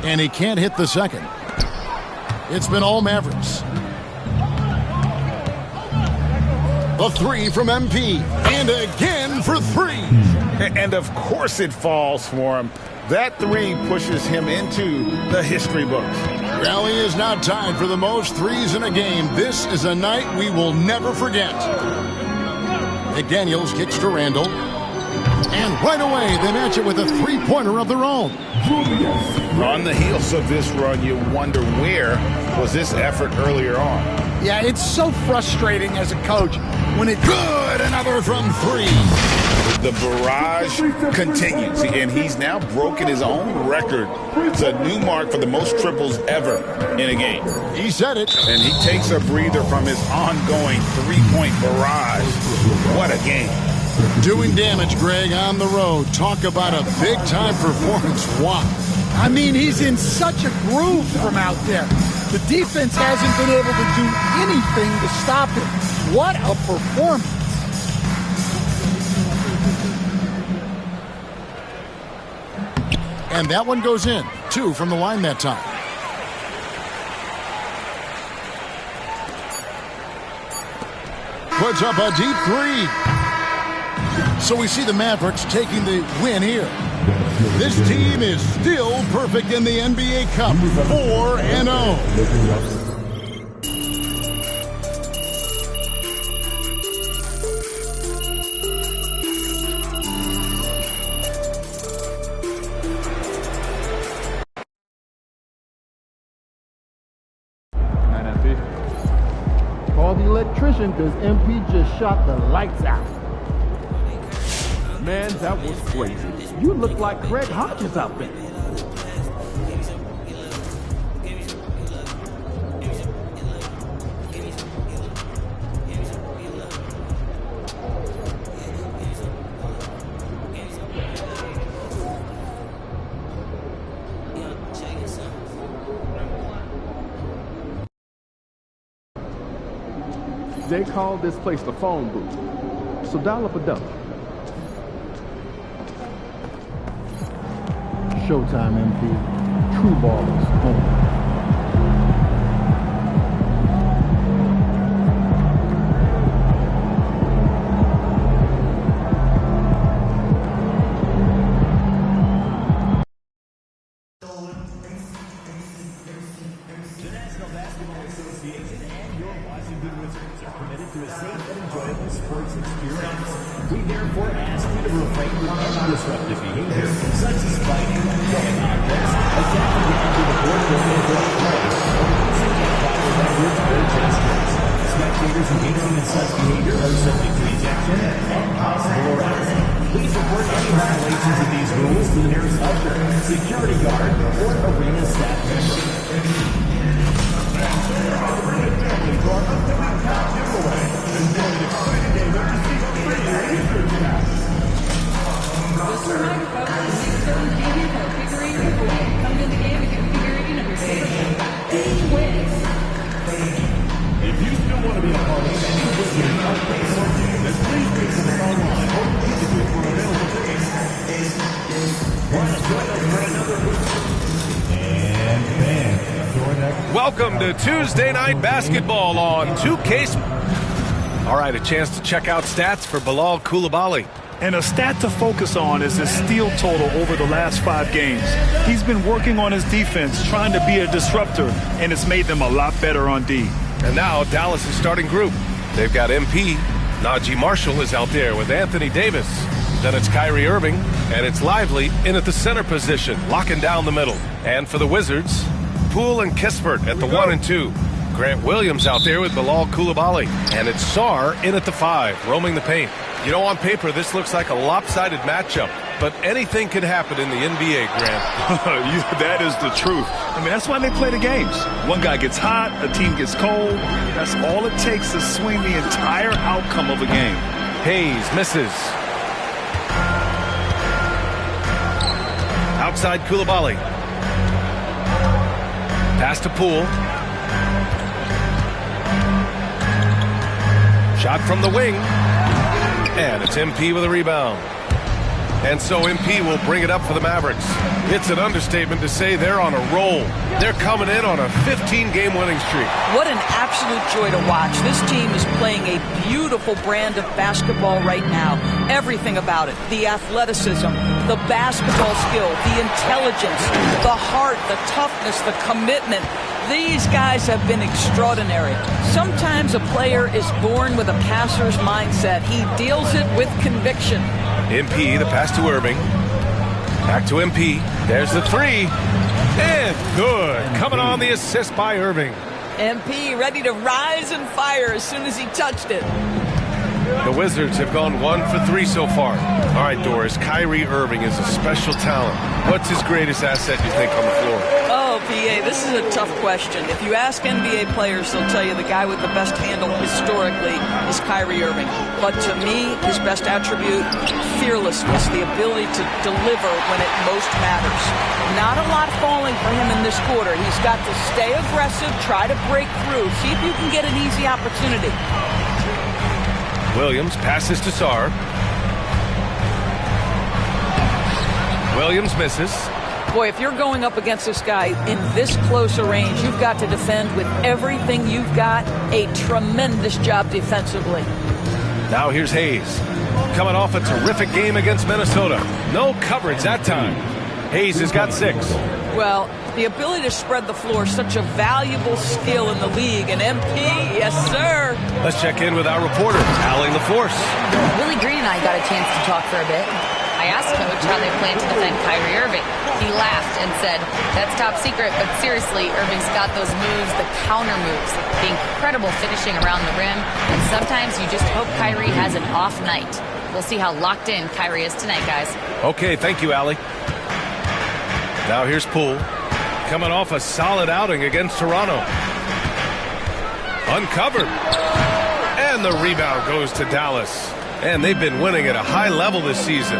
Speaker 9: And he can't hit the second. It's been all Mavericks. The 3 from MP. And again for 3.
Speaker 12: And of course it falls for him. That 3 pushes him into the history books.
Speaker 9: Rally is now tied for the most threes in a game. This is a night we will never forget. McDaniels kicks to Randall. And right away, they match it with a 3-pointer of their own.
Speaker 12: On the heels of this run, you wonder where was this effort earlier on.
Speaker 10: Yeah, it's so frustrating as a coach when it...
Speaker 9: Good! Another from 3.
Speaker 12: The barrage continues, and he's now broken his own record. It's a new mark for the most triples ever in a game.
Speaker 9: He said it.
Speaker 12: And he takes a breather from his ongoing 3-point barrage. What a game.
Speaker 9: Doing damage, Greg, on the road. Talk about a big-time performance. Wow.
Speaker 10: I mean, he's in such a groove from out there. The defense hasn't been able to do anything to stop him. What a performance.
Speaker 9: And that one goes in. 2 from the line that time. Puts up a deep 3. So we see the Mavericks taking the win here. This team is still perfect in the NBA Cup. 4-0.
Speaker 8: Call the electrician because MP just shot the lights out. Man, that was crazy. You look like Craig Hodges out there. They call this place the phone booth. So dial up a double. Showtime, MP. True ballers only.
Speaker 7: If you still want to be a part of any business
Speaker 1: Welcome to Tuesday Night Basketball on 2K. All right, a chance to check out stats for Bilal Coulibaly.
Speaker 6: And a stat to focus on is his steal total over the last 5 games. He's been working on his defense, trying to be a disruptor, and it's made them a lot better on D.
Speaker 1: And now Dallas' starting group. They've got MP. Najee Marshall is out there with Anthony Davis. Then it's Kyrie Irving, and it's Lively in at the center position, locking down the middle. And for the Wizards, Poole and Kispert at the 1 and 2. Grant Williams out there with Bilal Coulibaly. And it's Sarr in at the 5, roaming the paint. You know, on paper, this looks like a lopsided matchup, but anything can happen in the NBA, Grant.
Speaker 6: That is the truth. I mean, that's why they play the games. One guy gets hot, a team gets cold. That's all it takes to swing the entire outcome of a game.
Speaker 1: Hayes misses. Outside Coulibaly. Pass to Poole. Shot from the wing. And it's MP with a rebound. And so MP will bring it up for the Mavericks. It's an understatement to say they're on a roll. They're coming in on a 15-game winning streak.
Speaker 13: What an absolute joy to watch. This team is playing a beautiful brand of basketball right now. Everything about it. The athleticism, the basketball skill, the intelligence, the heart, the toughness, the commitment. These guys have been extraordinary. Sometimes a player is born with a passer's mindset. He deals it with conviction.
Speaker 1: MP, the pass to Irving. Back to MP. There's the 3. And good. Coming on the assist by Irving.
Speaker 13: MP ready to rise and fire as soon as he touched it.
Speaker 1: The Wizards have gone 1 for 3 so far. All right, Doris, Kyrie Irving is a special talent. What's his greatest asset, you think, on the floor?
Speaker 13: Oh, PA, this is a tough question. If you ask NBA players, they'll tell you the guy with the best handle historically is Kyrie Irving. But to me, his best attribute, fearlessness, the ability to deliver when it most matters. Not a lot falling for him in this quarter. He's got to stay aggressive, try to break through, see if you can get an easy opportunity.
Speaker 1: Williams passes to Sarr. Williams misses.
Speaker 13: Boy, if you're going up against this guy in this close a range, you've got to defend with everything you've got. A tremendous job defensively.
Speaker 1: Now here's Hayes. Coming off a terrific game against Minnesota. No coverage that time. Hayes has got 6.
Speaker 13: Well, the ability to spread the floor is such a valuable skill in the league. And MP, yes, sir.
Speaker 1: Let's check in with our reporter, Allie LaForce.
Speaker 14: Willie Green and I got a chance to talk for a bit. I asked Coach how they plan to defend Kyrie Irving. He laughed and said, "That's top secret, but seriously, Irving's got those moves, the counter moves, the incredible finishing around the rim, and sometimes you just hope Kyrie has an off night." We'll see how locked in Kyrie is tonight, guys.
Speaker 1: Okay, thank you, Allie. Now here's Poole. Coming off a solid outing against Toronto. Uncovered. And the rebound goes to Dallas. And they've been winning at a high level this season.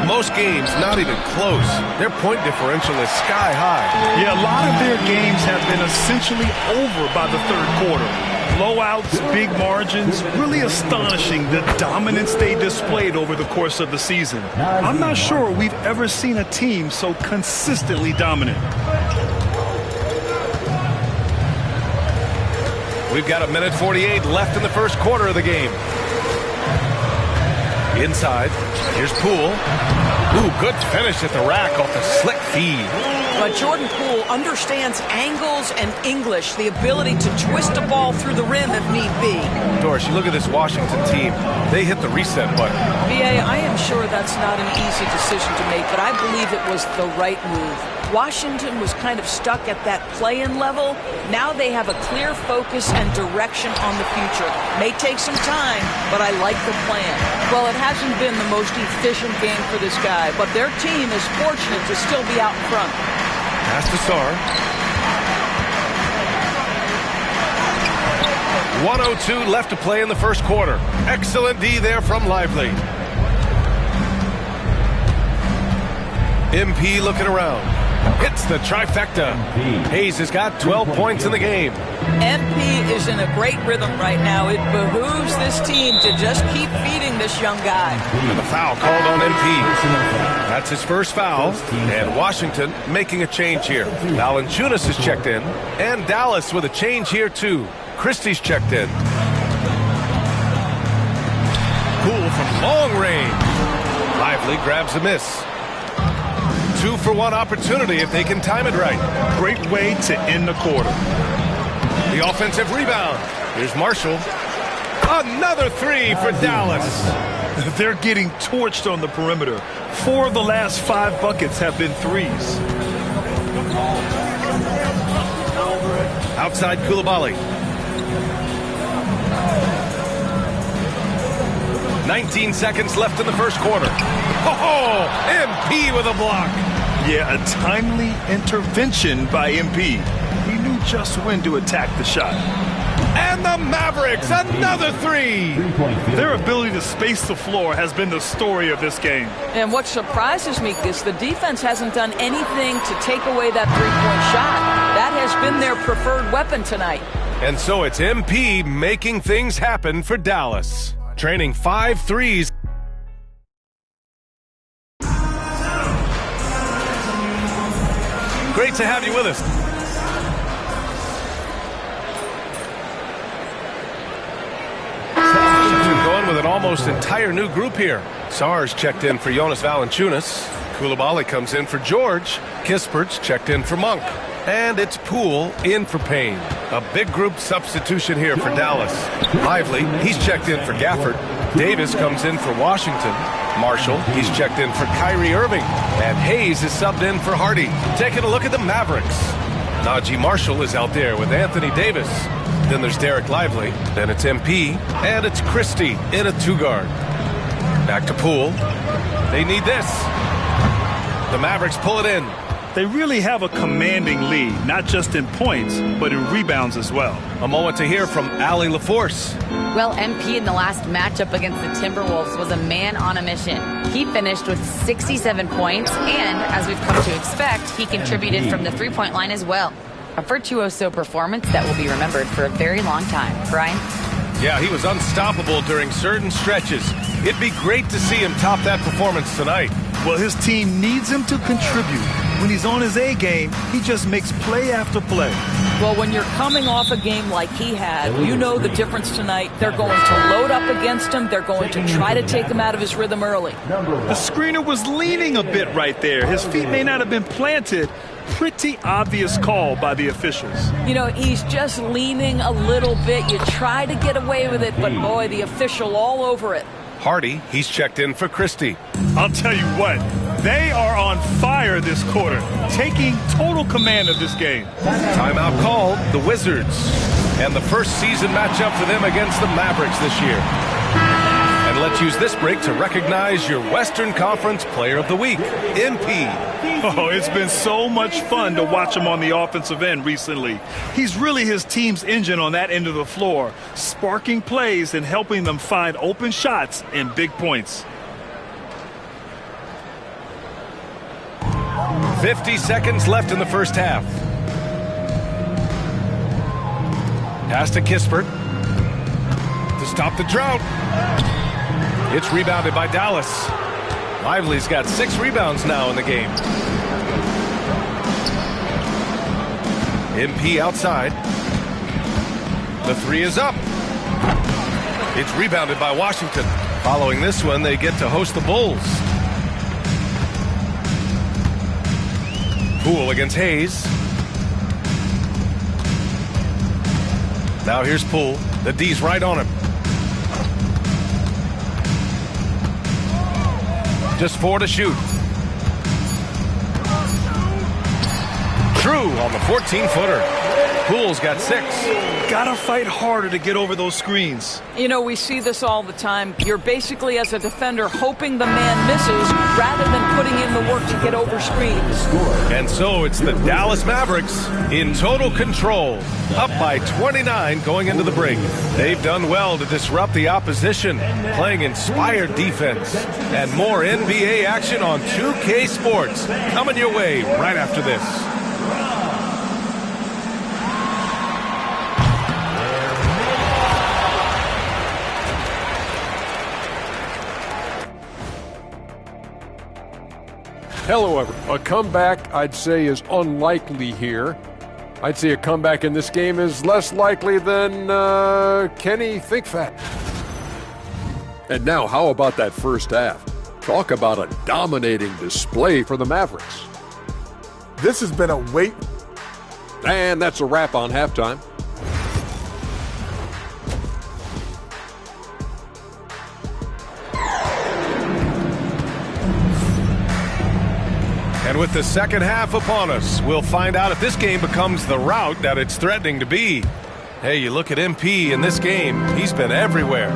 Speaker 1: Most games not even close. Their point differential is sky high.
Speaker 6: Yeah, a lot of their games have been essentially over by the third quarter. Blowouts, big margins, really astonishing the dominance they displayed over the course of the season. I'm not sure we've ever seen a team so consistently dominant.
Speaker 1: We've got 1:48 left in the first quarter of the game. Inside, here's Poole. Ooh, good finish at the rack off the slick feed.
Speaker 13: But Jordan Poole understands angles and English, the ability to twist a ball through the rim if need be.
Speaker 1: Doris, you look at this Washington team. They hit the reset button.
Speaker 13: VA, I am sure that's not an easy decision to make, but I believe it was the right move. Washington was kind of stuck at that play-in level. Now they have a clear focus and direction on the future. May take some time, but I like the plan. Well, it hasn't been the most efficient game for this guy, but their team is fortunate to still be out in front.
Speaker 1: Pass to Sarr. 1:02 left to play in the first quarter. Excellent D there from Lively. MP looking around. hits the trifecta. Hayes has got 12 points in the game.
Speaker 13: MP is in a great rhythm right now. It behooves this team to just keep feeding this young guy.
Speaker 1: And the foul called on MP. That's his first foul. And Washington making a change here. Valanciunas is checked in. And Dallas with a change here too. Christie's checked in. Poole from long range. Lively grabs a miss. 2-for-1 opportunity if they can time it right.
Speaker 2: Great way to end the quarter.
Speaker 1: The offensive rebound. Here's Marshall. Another three for Dallas.
Speaker 2: They're getting torched on the perimeter. 4 of the last 5 buckets have been threes.
Speaker 1: Outside Coulibaly. 19 seconds left in the first quarter. Oh, MP with a block.
Speaker 2: Yeah, a timely intervention by MP. He knew just when to attack the shot.
Speaker 1: And the Mavericks, another three.
Speaker 2: Their ability to space the floor has been the story of this game.
Speaker 13: And what surprises me is the defense hasn't done anything to take away that three-point shot. That has been their preferred weapon tonight.
Speaker 1: And so it's MP making things happen for Dallas. Training 5 threes. Great to have you with us. Washington going with an almost entire new group here. Sars checked in for Jonas Valanciunas. Coulibaly comes in for George. Kispert's checked in for Monk. And it's Poole in for Payne. A big group substitution here for Dallas. Lively, he's checked in for Gafford. Davis comes in for Washington. Marshall, he's checked in for Kyrie Irving. And Hayes is subbed in for Hardy. Taking a look at the Mavericks. Najee Marshall is out there with Anthony Davis. Then there's Derek Lively. Then it's MP. And it's Christie in a 2-guard. Back to Poole. They need this. The Mavericks pull it in.
Speaker 2: They really have a commanding lead, not just in points, but in rebounds as well.
Speaker 1: A moment to hear from Allie LaForce.
Speaker 14: Well, MP in the last matchup against the Timberwolves was a man on a mission. He finished with 67 points, and as we've come to expect, he contributed from the three-point line as well. A virtuoso performance that will be remembered for a very long time. Brian?
Speaker 1: Yeah, he was unstoppable during certain stretches. It'd be great to see him top that performance tonight.
Speaker 2: Well, his team needs him to contribute. When he's on his A game, he just makes play after play.
Speaker 13: Well, when you're coming off a game like he had, you know the difference tonight. They're going to load up against him. They're going to try to take him out of his rhythm early.
Speaker 2: The screener was leaning a bit right there. His feet may not have been planted. Pretty obvious call by the officials.
Speaker 13: You know, he's just leaning a little bit. You try to get away with it, but boy, the official all over it.
Speaker 1: Hardy, he's checked in for Christie.
Speaker 2: I'll tell you what, they are on fire this quarter, taking total command of this game.
Speaker 1: Timeout called, the Wizards. And the first season matchup for them against the Mavericks this year. And let's use this break to recognize your Western Conference Player of the Week, MP.
Speaker 2: Oh, it's been so much fun to watch him on the offensive end recently. He's really his team's engine on that end of the floor, sparking plays and helping them find open shots and big points.
Speaker 1: 50 seconds left in the first half. Pass to Kispert to stop the drought. It's rebounded by Dallas. Lively's got 6 rebounds now in the game. MP outside. The 3 is up. It's rebounded by Washington. Following this one, they get to host the Bulls. Poole against Hayes. Now here's Poole. The D's right on him. Just 4 to shoot. True on the 14-footer. Poole's got 6.
Speaker 2: Gotta fight harder to get over those screens.
Speaker 13: You know, we see this all the time. You're basically, as a defender, hoping the man misses rather than putting in the work to get over screens.
Speaker 1: And so it's the Dallas Mavericks in total control, up by 29 going into the break. They've done well to disrupt the opposition, playing inspired defense. And more NBA action on 2K Sports coming your way right after this.
Speaker 4: Hello, everyone. A comeback, I'd say, is unlikely here. I'd say a comeback in this game is less likely than Kenny Thinkfat. And now, how about that first half? Talk about a dominating display for the Mavericks.
Speaker 5: This has been a wait.
Speaker 4: And that's a wrap on halftime.
Speaker 1: And with the second half upon us, we'll find out if this game becomes the rout that it's threatening to be. Hey, you look at MP in this game, he's been everywhere.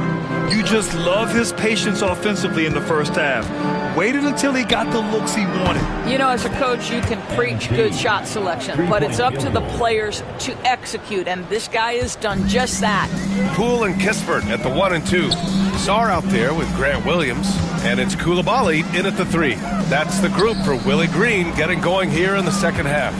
Speaker 2: You just love his patience offensively in the first half. Waited until he got the looks he wanted.
Speaker 13: You know, as a coach, you can preach good shot selection, but it's up to the players to execute, and this guy has done just that.
Speaker 1: Poole and Kispert at the 1 and 2. Sarr out there with Grant Williams, and it's Koulibaly in at the 3. That's the group for Willie Green getting going here in the second half.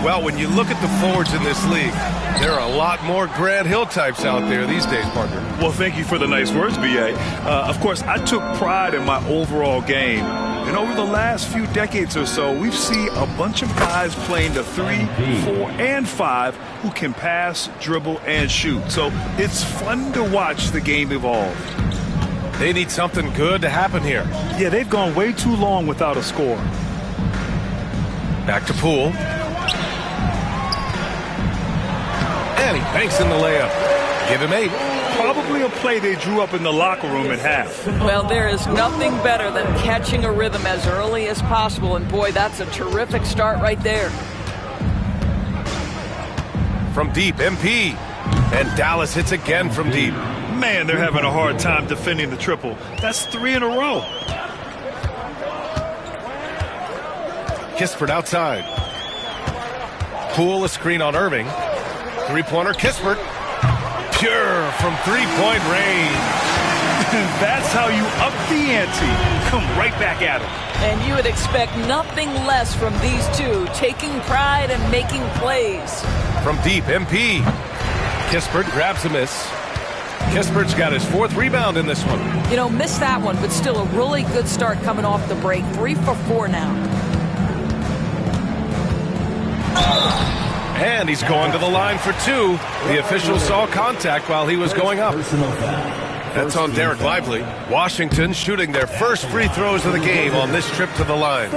Speaker 1: Well, when you look at the forwards in this league, there are a lot more Grant Hill types out there these days, partner.
Speaker 2: Well, thank you for the nice words, B.A. Of course, I took pride in my overall game. And over the last few decades or so, we've seen a bunch of guys playing the 3, 4, and 5 who can pass, dribble, and shoot. So it's fun to watch the game evolve.
Speaker 1: They need something good to happen here.
Speaker 2: Yeah, they've gone way too long without a score.
Speaker 1: Back to Poole. And he banks in the layup. Give him 8.
Speaker 2: Probably a play they drew up in the locker room at half.
Speaker 13: Well, there is nothing better than catching a rhythm as early as possible, and boy, that's a terrific start right there.
Speaker 1: From deep, MP. And Dallas hits again from deep.
Speaker 2: Man, they're having a hard time defending the triple. That's 3 in a row.
Speaker 1: Kispert outside. Poole a screen on Irving. Three-pointer, Kispert. Pure from three-point range.
Speaker 2: That's how you up the ante. Come right back at him.
Speaker 13: And you would expect nothing less from these two, taking pride and making plays.
Speaker 1: From deep, MP. Kispert grabs a miss. Kispert's got his 4th rebound in this one.
Speaker 13: You know, missed that one, but still a really good start coming off the break. 3 for 4 now.
Speaker 1: And he's going to the line for 2. The official saw contact while he was going up. That's on Derek Lively. Washington shooting their first free throws of the game on this trip to the line.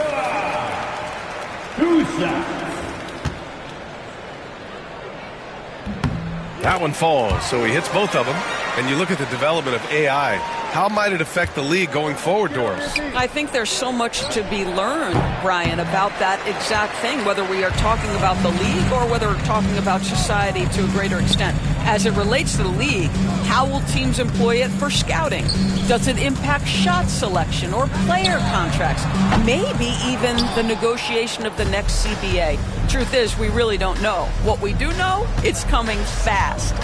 Speaker 1: That one falls, so he hits both of them. And you look at the development of AI. How might it affect the league going forward, Doris?
Speaker 13: I think there's so much to be learned, Brian, about that exact thing, whether we are talking about the league or whether we're talking about society to a greater extent. As it relates to the league, how will teams employ it for scouting? Does it impact shot selection or player contracts? Maybe even the negotiation of the next CBA. Truth is, we really don't know. What we do know, it's coming fast.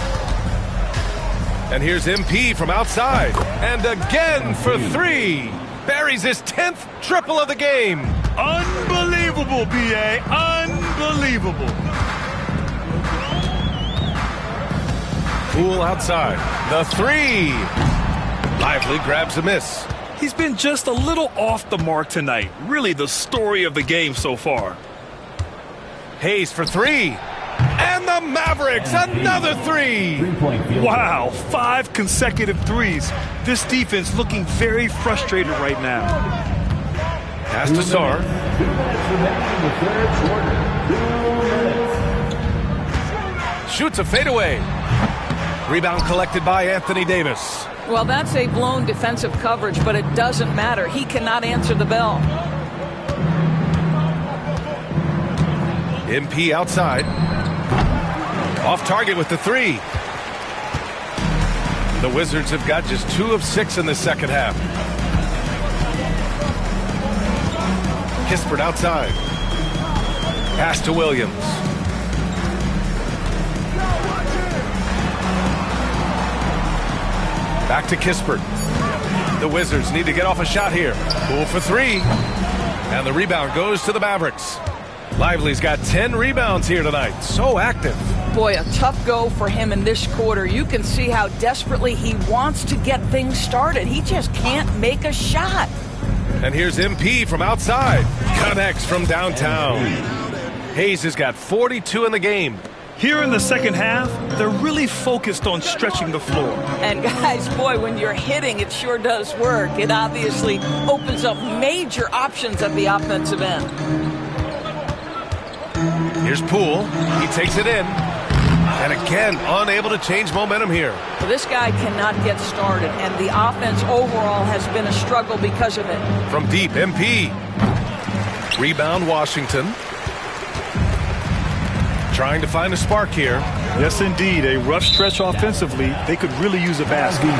Speaker 1: And here's MP from outside. And again for 3. Buries his 10th triple of the game.
Speaker 2: Unbelievable, B.A. Unbelievable.
Speaker 1: Poole outside. The 3. Lively grabs a miss.
Speaker 2: He's been just a little off the mark tonight. Really the story of the game so far.
Speaker 1: Hayes for 3. And the Mavericks, another 3.
Speaker 2: Wow, 5 consecutive threes. This defense looking very frustrated right now.
Speaker 1: Pass to Sarr. Shoots a fadeaway. Rebound collected by Anthony Davis.
Speaker 13: Well, that's a blown defensive coverage, but it doesn't matter. He cannot answer the bell.
Speaker 1: MP outside. Off target with the 3. The Wizards have got just 2 of 6 in the second half. Kispert outside. Pass to Williams. Back to Kispert. The Wizards need to get off a shot here. Poole for 3. And the rebound goes to the Mavericks. Lively's got 10 rebounds here tonight. So active.
Speaker 13: Boy, a tough go for him in this quarter. You can see how desperately he wants to get things started. He just can't make a shot.
Speaker 1: And here's MP from outside. Connects from downtown. Hayes has got 42 in the game.
Speaker 2: Here in the second half, they're really focused on stretching the floor.
Speaker 13: And guys, boy, when you're hitting, it sure does work. It obviously opens up major options at the offensive end.
Speaker 1: Here's Poole. He takes it in. And again, unable to change momentum here.
Speaker 13: Well, this guy cannot get started, and the offense overall has been a struggle because of it.
Speaker 1: From deep, MP. Rebound, Washington. Trying to find a spark here.
Speaker 2: Yes, indeed. A rough stretch offensively. They could really use a basket.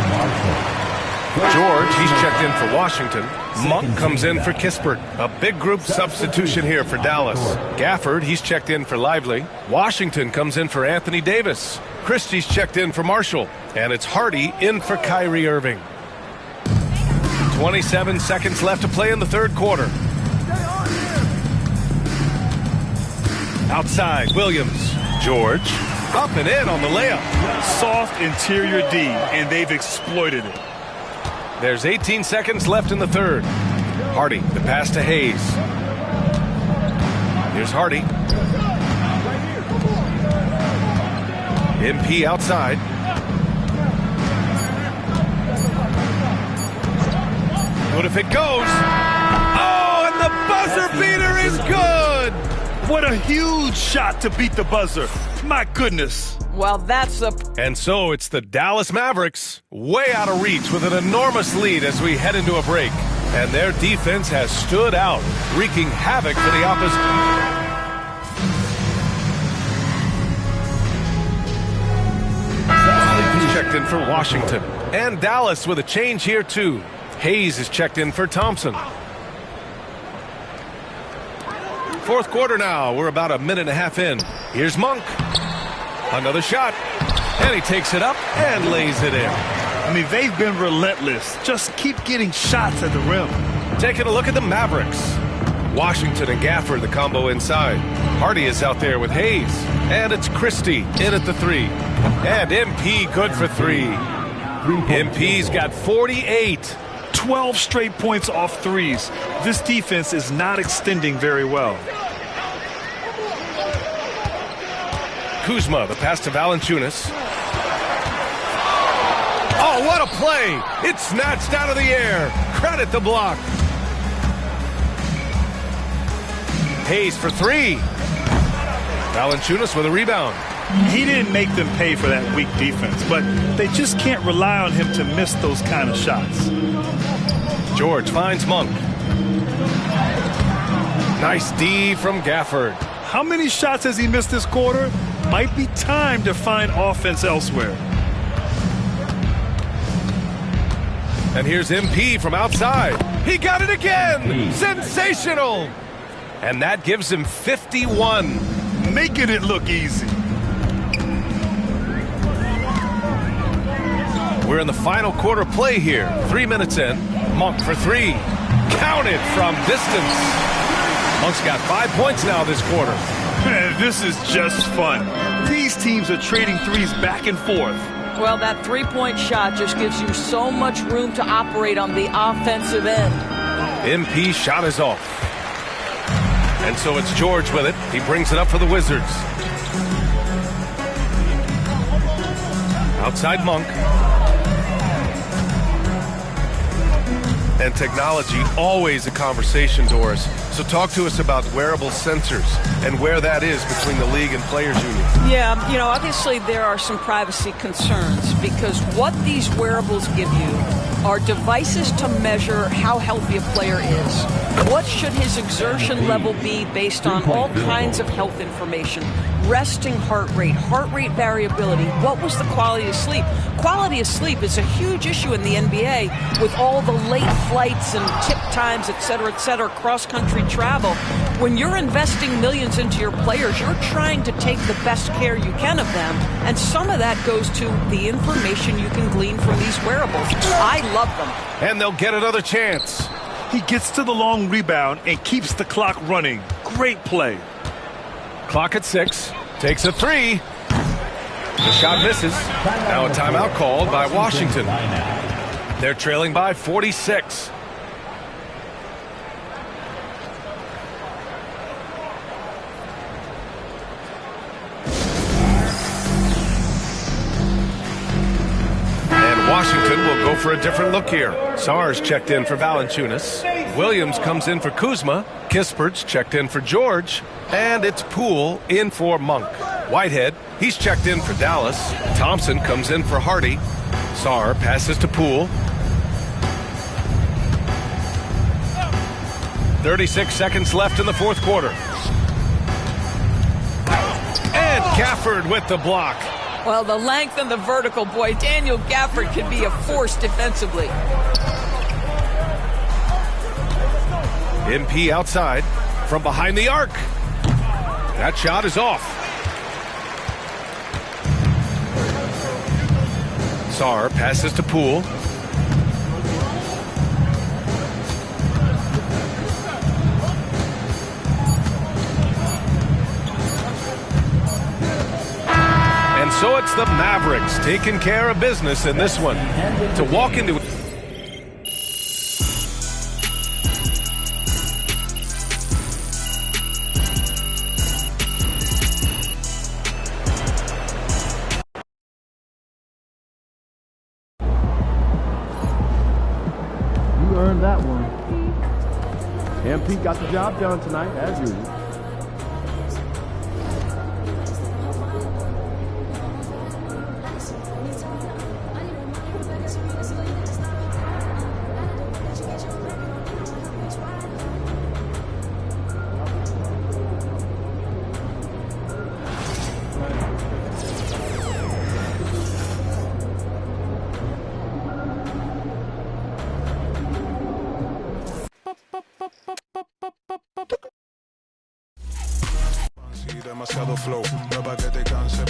Speaker 1: George, he's checked in for Washington. Monk comes in for Kispert. A big group substitution here for Dallas. Gafford, he's checked in for Lively. Washington comes in for Anthony Davis. Christie's checked in for Marshall. And it's Hardy in for Kyrie Irving. 27 seconds left to play in the third quarter. Outside, Williams. George, up and in on the layup.
Speaker 2: Soft interior D, and they've exploited it.
Speaker 1: There's 18 seconds left in the third. Hardy, the pass to Hayes. Here's Hardy. MP outside. What if it goes? Oh, and the buzzer beater is good!
Speaker 2: What a huge shot to beat the buzzer. My goodness.
Speaker 13: Well, that's the...
Speaker 1: And so it's the Dallas Mavericks, way out of reach with an enormous lead as we head into a break. And their defense has stood out, wreaking havoc for the opposite. He's checked in for Washington. And Dallas with a change here, too. Hayes is checked in for Thompson. Fourth quarter now. We're about a minute and a half in. Here's Monk. Another shot. And he takes it up and lays it in.
Speaker 2: I mean, they've been relentless. Just keep getting shots at the rim.
Speaker 1: Taking a look at the Mavericks. Washington and Gafford, the combo inside. Hardy is out there with Hayes. And it's Christie in at the 3. And MP good for 3. MP's got 48.
Speaker 2: 12 straight points off threes. This defense is not extending very well.
Speaker 1: Kuzma, the pass to Valanciunas. Oh, what a play! It's snatched out of the air. Credit the block. Hayes for 3. Valanciunas with a rebound.
Speaker 2: He didn't make them pay for that weak defense, but they just can't rely on him to miss those kind of shots.
Speaker 1: George finds Monk. Nice D from Gafford.
Speaker 2: How many shots has he missed this quarter? Might be time to find offense elsewhere.
Speaker 1: And here's MP from outside. He got it again! Sensational! And that gives him 51.
Speaker 2: Making it look easy.
Speaker 1: We're in the final quarter play here. 3 minutes in. Monk for 3. Counted from distance. Monk's got 5 points now this quarter.
Speaker 2: Man, this is just fun. These teams are trading threes back and forth.
Speaker 13: Well, that three-point shot just gives you so much room to operate on the offensive end.
Speaker 1: MP shot is off. And so it's George with it. He brings it up for the Wizards. Outside Monk. And technology, always a conversation, Doris. So talk to us about wearable sensors and where that is between the league and players' unions.
Speaker 13: Yeah, you know, obviously there are some privacy concerns because what these wearables give you are devices to measure how healthy a player is. What should his exertion level be based on all kinds of health information, resting heart rate variability. What was the quality of sleep? Quality of sleep is a huge issue in the NBA with all the late flights and tip times, et cetera, cross-country travel. When you're investing millions into your players, you're trying to take the best care you can of them, and some of that goes to the information you can glean from these wearables. I love them.
Speaker 1: And they'll get another chance.
Speaker 2: He gets to the long rebound and keeps the clock running. Great play.
Speaker 1: Clock at 6. Takes a 3. The shot misses. Now a timeout called by Washington. They're trailing by 46. And Washington will go for a different look here. Sarge checked in for Valanciunas. Williams comes in for Kuzma. Kispert's checked in for George. And it's Poole in for Monk. Whitehead, he's checked in for Dallas. Thompson comes in for Hardy. Sarr passes to Poole. 36 seconds left in the fourth quarter. And Gafford with the block.
Speaker 13: Well, the length and the vertical, boy, Daniel Gafford can be a force defensively.
Speaker 1: MP outside from behind the arc. That shot is off. Sarr passes to Poole. And so it's the Mavericks taking care of business in this one. To walk into it.
Speaker 8: Earned that one. MP got the job done tonight, as usual.
Speaker 15: demasiado flow, nueva que te canse.